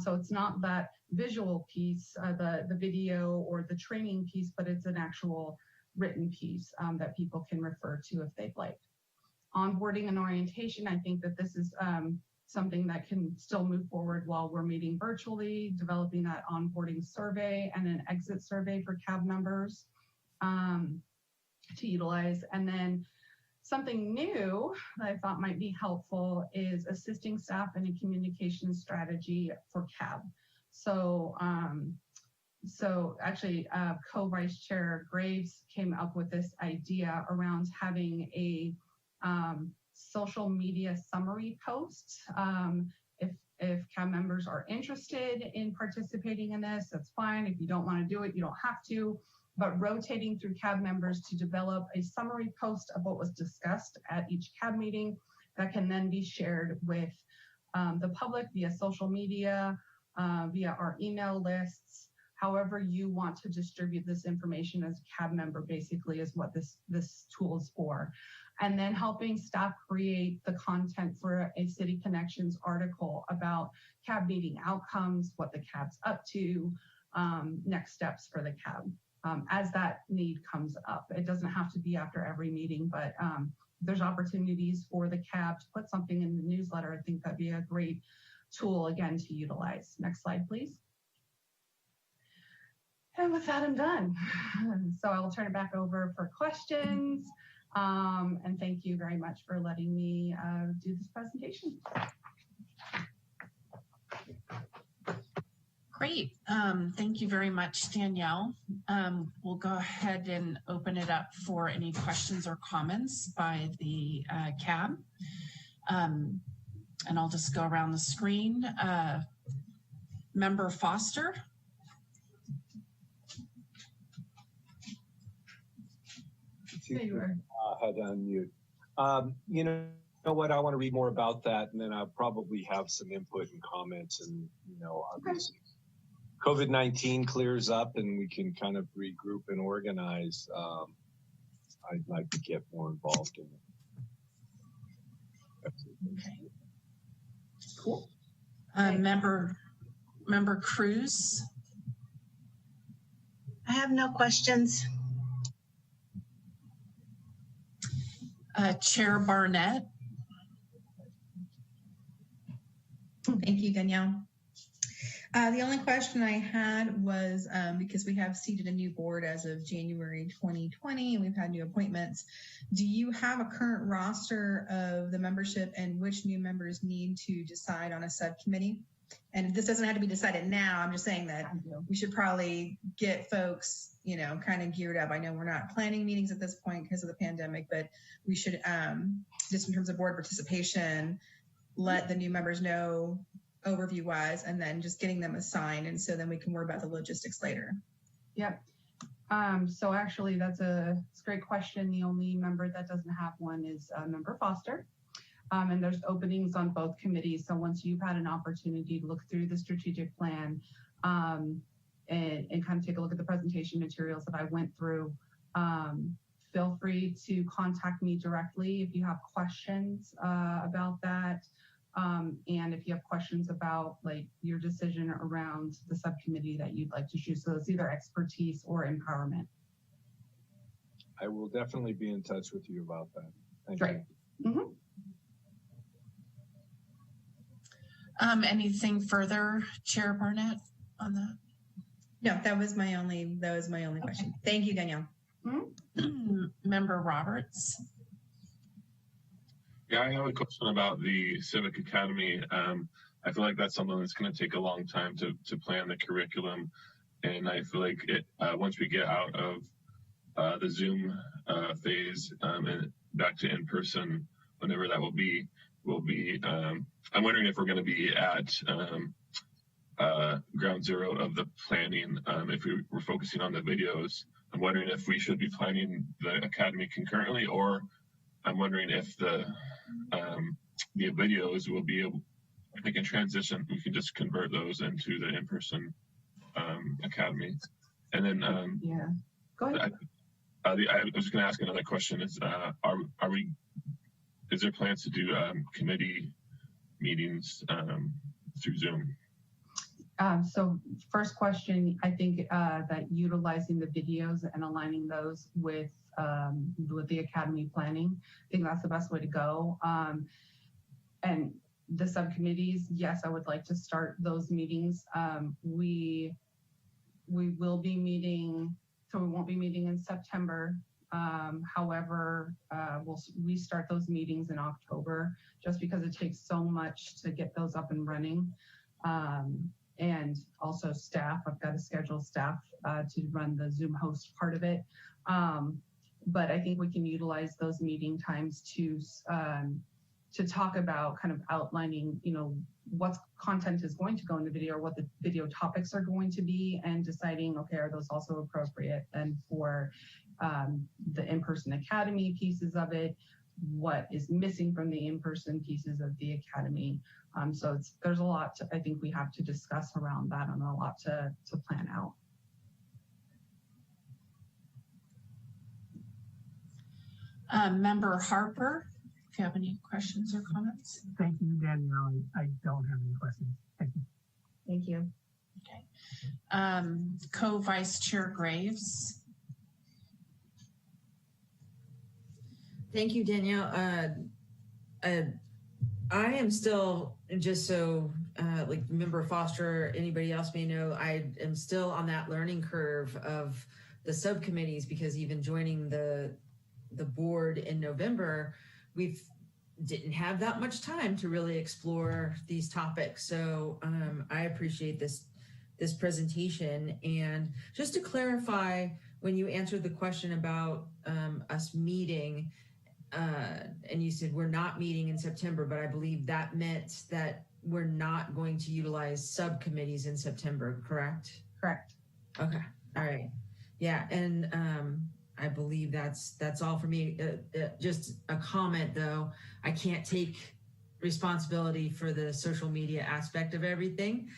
So it's not that visual piece, the video or the training piece, but it's an actual written piece that people can refer to if they'd like. Onboarding and orientation, I think that this is something that can still move forward while we're meeting virtually, developing that onboarding survey and an exit survey for CAB members to utilize. And then something new that I thought might be helpful is assisting staff in a communication strategy for CAB. So, actually, Co-Vice Chair Graves came up with this idea around having a social media summary post. If CAB members are interested in participating in this, that's fine. If you don't want to do it, you don't have to. But rotating through CAB members to develop a summary post of what was discussed at each CAB meeting that can then be shared with the public via social media, via our email lists. However you want to distribute this information as a CAB member basically is what this tool is for. And then helping staff create the content for a City Connections article about CAB meeting outcomes, what the CAB's up to, next steps for the CAB as that need comes up. It doesn't have to be after every meeting, but there's opportunities for the CAB to put something in the newsletter. I think that'd be a great tool again to utilize. Next slide, please. And with that, I'm done. So I'll turn it back over for questions. And thank you very much for letting me do this presentation. Great. Thank you very much, Danielle. We'll go ahead and open it up for any questions or comments by the CAB. And I'll just go around the screen. Member Foster. There you are. Had to unmute. You know what? I want to read more about that, and then I'll probably have some input and comments. And obviously, COVID-19 clears up, and we can kind of regroup and organize. I'd like to get more involved in it. Okay. Cool. Member Cruz. I have no questions. Chair Barnett. Thank you, Danielle. The only question I had was because we have seated a new board as of January 2020, and we've had new appointments. Do you have a current roster of the membership and which new members need to decide on a subcommittee? And this doesn't have to be decided now. I'm just saying that we should probably get folks, kind of geared up. I know we're not planning meetings at this point because of the pandemic, but we should, just in terms of board participation, let the new members know overview wise, and then just getting them assigned. And so then we can worry about the logistics later. Yep. So actually that's a great question. The only member that doesn't have one is Member Foster. And there's openings on both committees. So once you've had an opportunity to look through the strategic plan and kind of take a look at the presentation materials that I went through, feel free to contact me directly if you have questions about that. And if you have questions about like your decision around the subcommittee that you'd like to choose. So it's either expertise or empowerment. I will definitely be in touch with you about that. Thank you. Mm-hmm. Anything further, Chair Barnett, on that? No, that was my only question. Thank you, Danielle. Mm-hmm. Member Roberts. Yeah, I have a question about the Civic Academy. I feel like that's something that's going to take a long time to plan the curriculum. And I feel like once we get out of the Zoom phase and back to in-person, whenever that will be, I'm wondering if we're going to be at ground zero of the planning. If we're focusing on the videos, I'm wondering if we should be planning the Academy concurrently, or I'm wondering if the videos will be able, we can transition, we can just convert those into the in-person Academy. And then yeah, go ahead. I was going to ask another question: is is there plans to do committee meetings through Zoom? So first question, I think that utilizing the videos and aligning those with the Academy planning, I think that's the best way to go. And the subcommittees, yes, I would like to start those meetings. We will be meeting, so we won't be meeting in September. However, we'll restart those meetings in October just because it takes so much to get those up and running. And also staff, I've got to schedule staff to run the Zoom host part of it. But I think we can utilize those meeting times to talk about kind of outlining, what content is going to go in the video or what the video topics are going to be, and deciding, okay, are those also appropriate and for the in-person Academy pieces of it, what is missing from the in-person pieces of the Academy. So there's a lot I think we have to discuss around that and a lot to plan out. Member Harper, if you have any questions or comments. Thank you, Danielle. I don't have any questions. Thank you. Thank you. Okay. Co-Vice Chair Graves. Thank you, Danielle. I am still, just so like Member Foster, anybody else may know, I am still on that learning curve of the subcommittees, because even joining the board in November, we didn't have that much time to really explore these topics. So I appreciate this this presentation. And just to clarify, when you answered the question about us meeting, and you said we're not meeting in September, but I believe that meant that we're not going to utilize subcommittees in September, correct? Correct. Okay. All right. Yeah. And I believe that's all for me. Just a comment though, I can't take responsibility for the social media aspect of everything,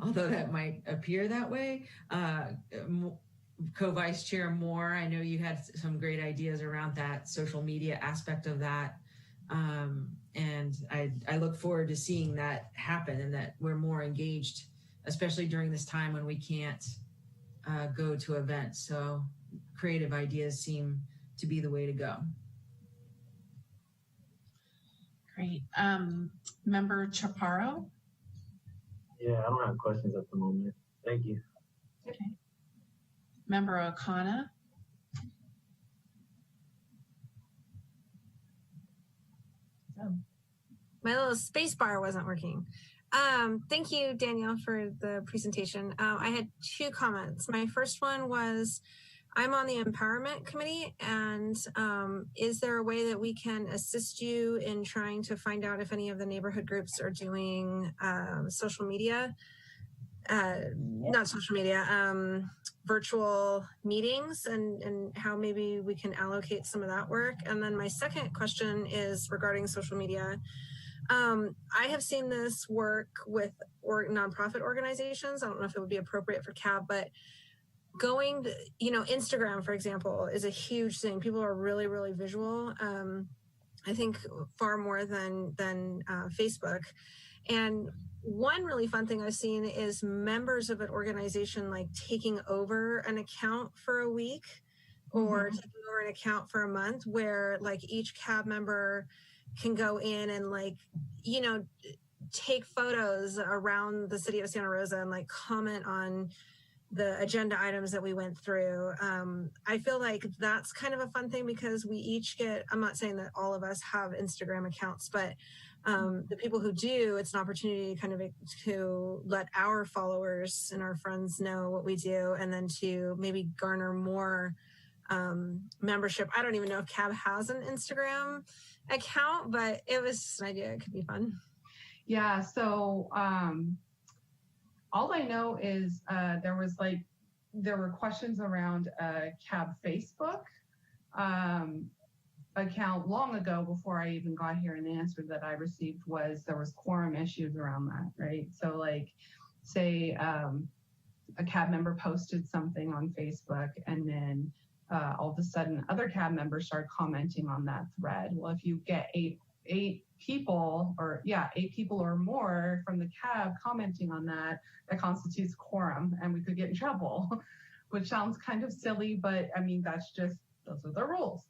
although that might appear that way. Co-Vice Chair Moore, I know you had some great ideas around that social media aspect of that. And I look forward to seeing that happen and that we're more engaged, especially during this time when we can't go to events. So creative ideas seem to be the way to go. Great. Member Chaparro? Yeah, I don't have questions at the moment. Thank you. Okay. Member O'Connor? My little space bar wasn't working. Thank you, Danielle, for the presentation. I had 2 comments. My first one was, I'm on the Empowerment Committee, and is there a way that we can assist you in trying to find out if any of the neighborhood groups are doing social media? Not social media, virtual meetings, and how maybe we can allocate some of that work. And then my second question is regarding social media. I have seen this work with nonprofit organizations. I don't know if it would be appropriate for CAB, but going to, Instagram, for example, is a huge thing. People are really, really visual. I think far more than Facebook. And one really fun thing I've seen is members of an organization like taking over an account for a week or taking over an account for a month, where like each CAB member can go in and take photos around the city of Santa Rosa and like comment on the agenda items that we went through. I feel like that's kind of a fun thing because we each get, I'm not saying that all of us have Instagram accounts, but the people who do, it's an opportunity to let our followers and our friends know what we do, and then to maybe garner more membership. I don't even know if CAB has an Instagram account, but it was just an idea. It could be fun. Yeah, so all I know is there were questions around CAB Facebook account long ago before I even got here, and the answer that I received was there was quorum issues around that, right? So like, say a CAB member posted something on Facebook, and then all of a sudden other CAB members started commenting on that thread. Well, if you get eight people or more from the CAB commenting on that, that constitutes quorum, and we could get in trouble, which sounds kind of silly, but I mean, those are the rules.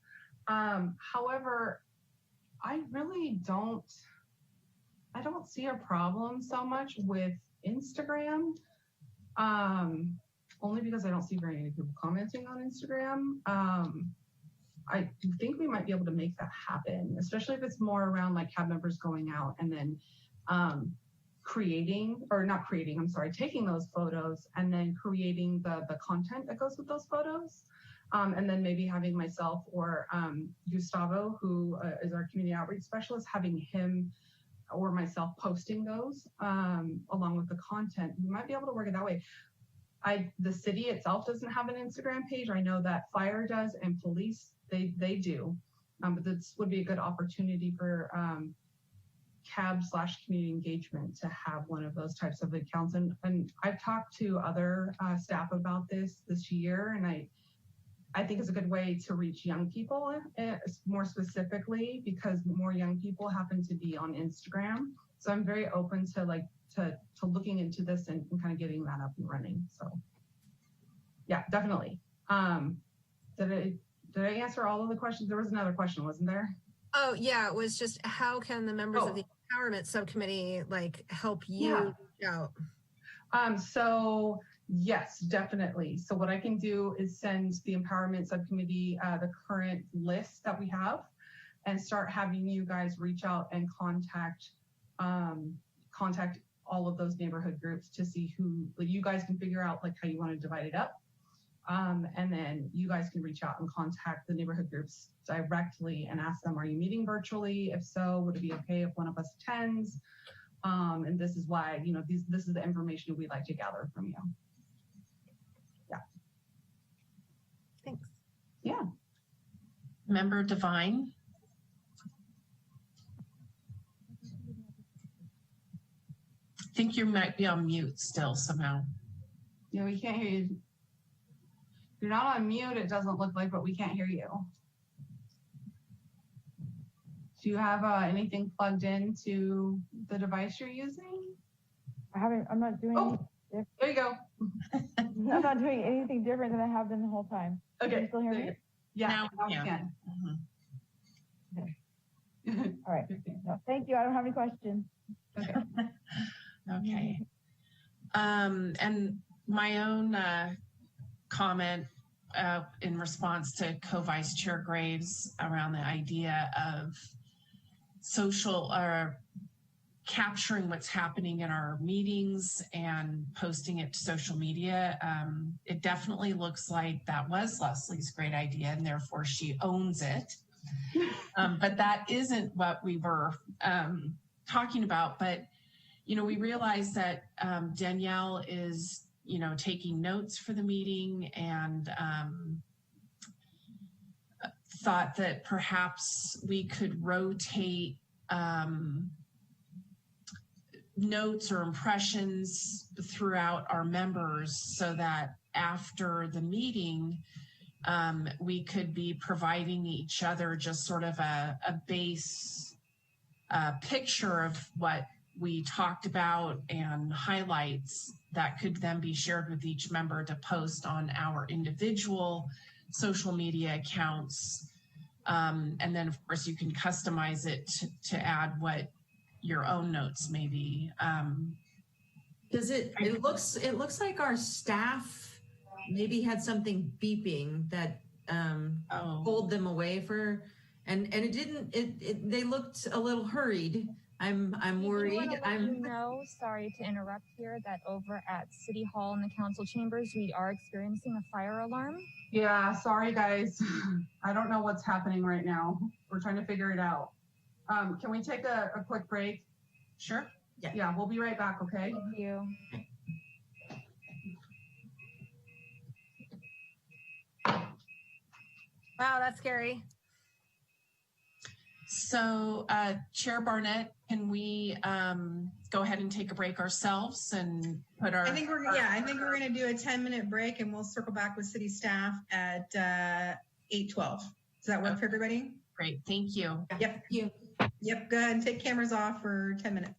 However, I don't see a problem so much with Instagram, only because I don't see very many people commenting on Instagram. I think we might be able to make that happen, especially if it's more around like CAB members going out and then taking those photos and then creating the content that goes with those photos. And then maybe having myself or Gustavo, who is our community outreach specialist, having him or myself posting those along with the content. We might be able to work it that way. The city itself doesn't have an Instagram page. I know that fire does and police, they do. But this would be a good opportunity for CAB/community engagement to have one of those types of accounts. And I've talked to other staff about this year, and I think it's a good way to reach young people more specifically, because more young people happen to be on Instagram. So I'm very open to looking into this and kind of getting that up and running. So yeah, definitely. Did I answer all of the questions? There was another question, wasn't there? Oh yeah, it was just how can the members of the Empowerment Subcommittee help you out? So yes, definitely. So what I can do is send the Empowerment Subcommittee the current list that we have, and start having you guys reach out and contact all of those neighborhood groups to see who, like, you guys can figure out like how you want to divide it up. And then you guys can reach out and contact the neighborhood groups directly and ask them, are you meeting virtually? If so, would it be okay if one of us attends? And this is why, you know, this is the information we'd like to gather from you. Yeah. Thanks. Yeah. Member Devine. I think you might be on mute still somehow. Yeah, we can't hear you. If you're not on mute, it doesn't look like, but we can't hear you. Do you have anything plugged into the device you're using? I'm not doing anything. There you go. I'm not doing anything different than I have been the whole time. Okay. Can you still hear me? Yeah, now we can. Okay. All right. No, thank you. I don't have any questions. Okay. Okay. And my own comment in response to Co-Vice Chair Graves around the idea of social capturing what's happening in our meetings and posting it to social media. It definitely looks like that was Leslie's great idea, and therefore she owns it. But that isn't what we were talking about. But, you know, we realized that Danielle is, you know, taking notes for the meeting, and thought that perhaps we could rotate notes or impressions throughout our members so that after the meeting, we could be providing each other just sort of a base picture of what we talked about and highlights that could then be shared with each member to post on our individual social media accounts. And then of course you can customize it to add what your own notes may be. Does it looks like our staff maybe had something beeping that pulled them away and it didn't, they looked a little hurried. I'm worried. Sorry to interrupt here, that over at City Hall in the council chambers, we are experiencing a fire alarm. Yeah, sorry guys. I don't know what's happening right now. We're trying to figure it out. Can we take a quick break? Sure. Yeah, we'll be right back, okay? Thank you. Wow, that's scary. So Chair Barnett, can we go ahead and take a break ourselves and put our— I think we're going to do a 10-minute break, and we'll circle back with city staff at 8:12. Does that work for everybody? Great, thank you. Yep. Thank you. Yep, go ahead and take cameras off for 10 minutes.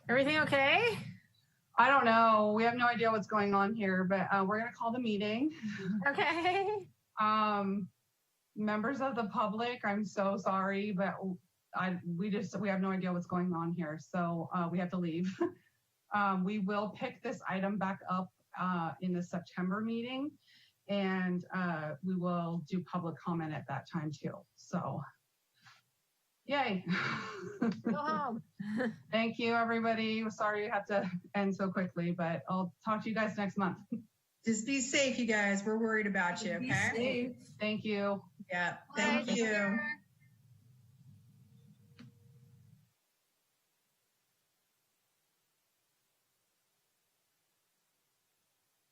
Everything okay? I don't know. We have no idea what's going on here, but we're going to call the meeting. Okay. Members of the public, I'm so sorry, but we have no idea what's going on here. So we have to leave. We will pick this item back up in the September meeting, and we will do public comment at that time too. So yay. Go home. Thank you, everybody. Sorry you have to end so quickly, but I'll talk to you guys next month. Just be safe, you guys. We're worried about you, okay? Thank you. Yeah, thank you.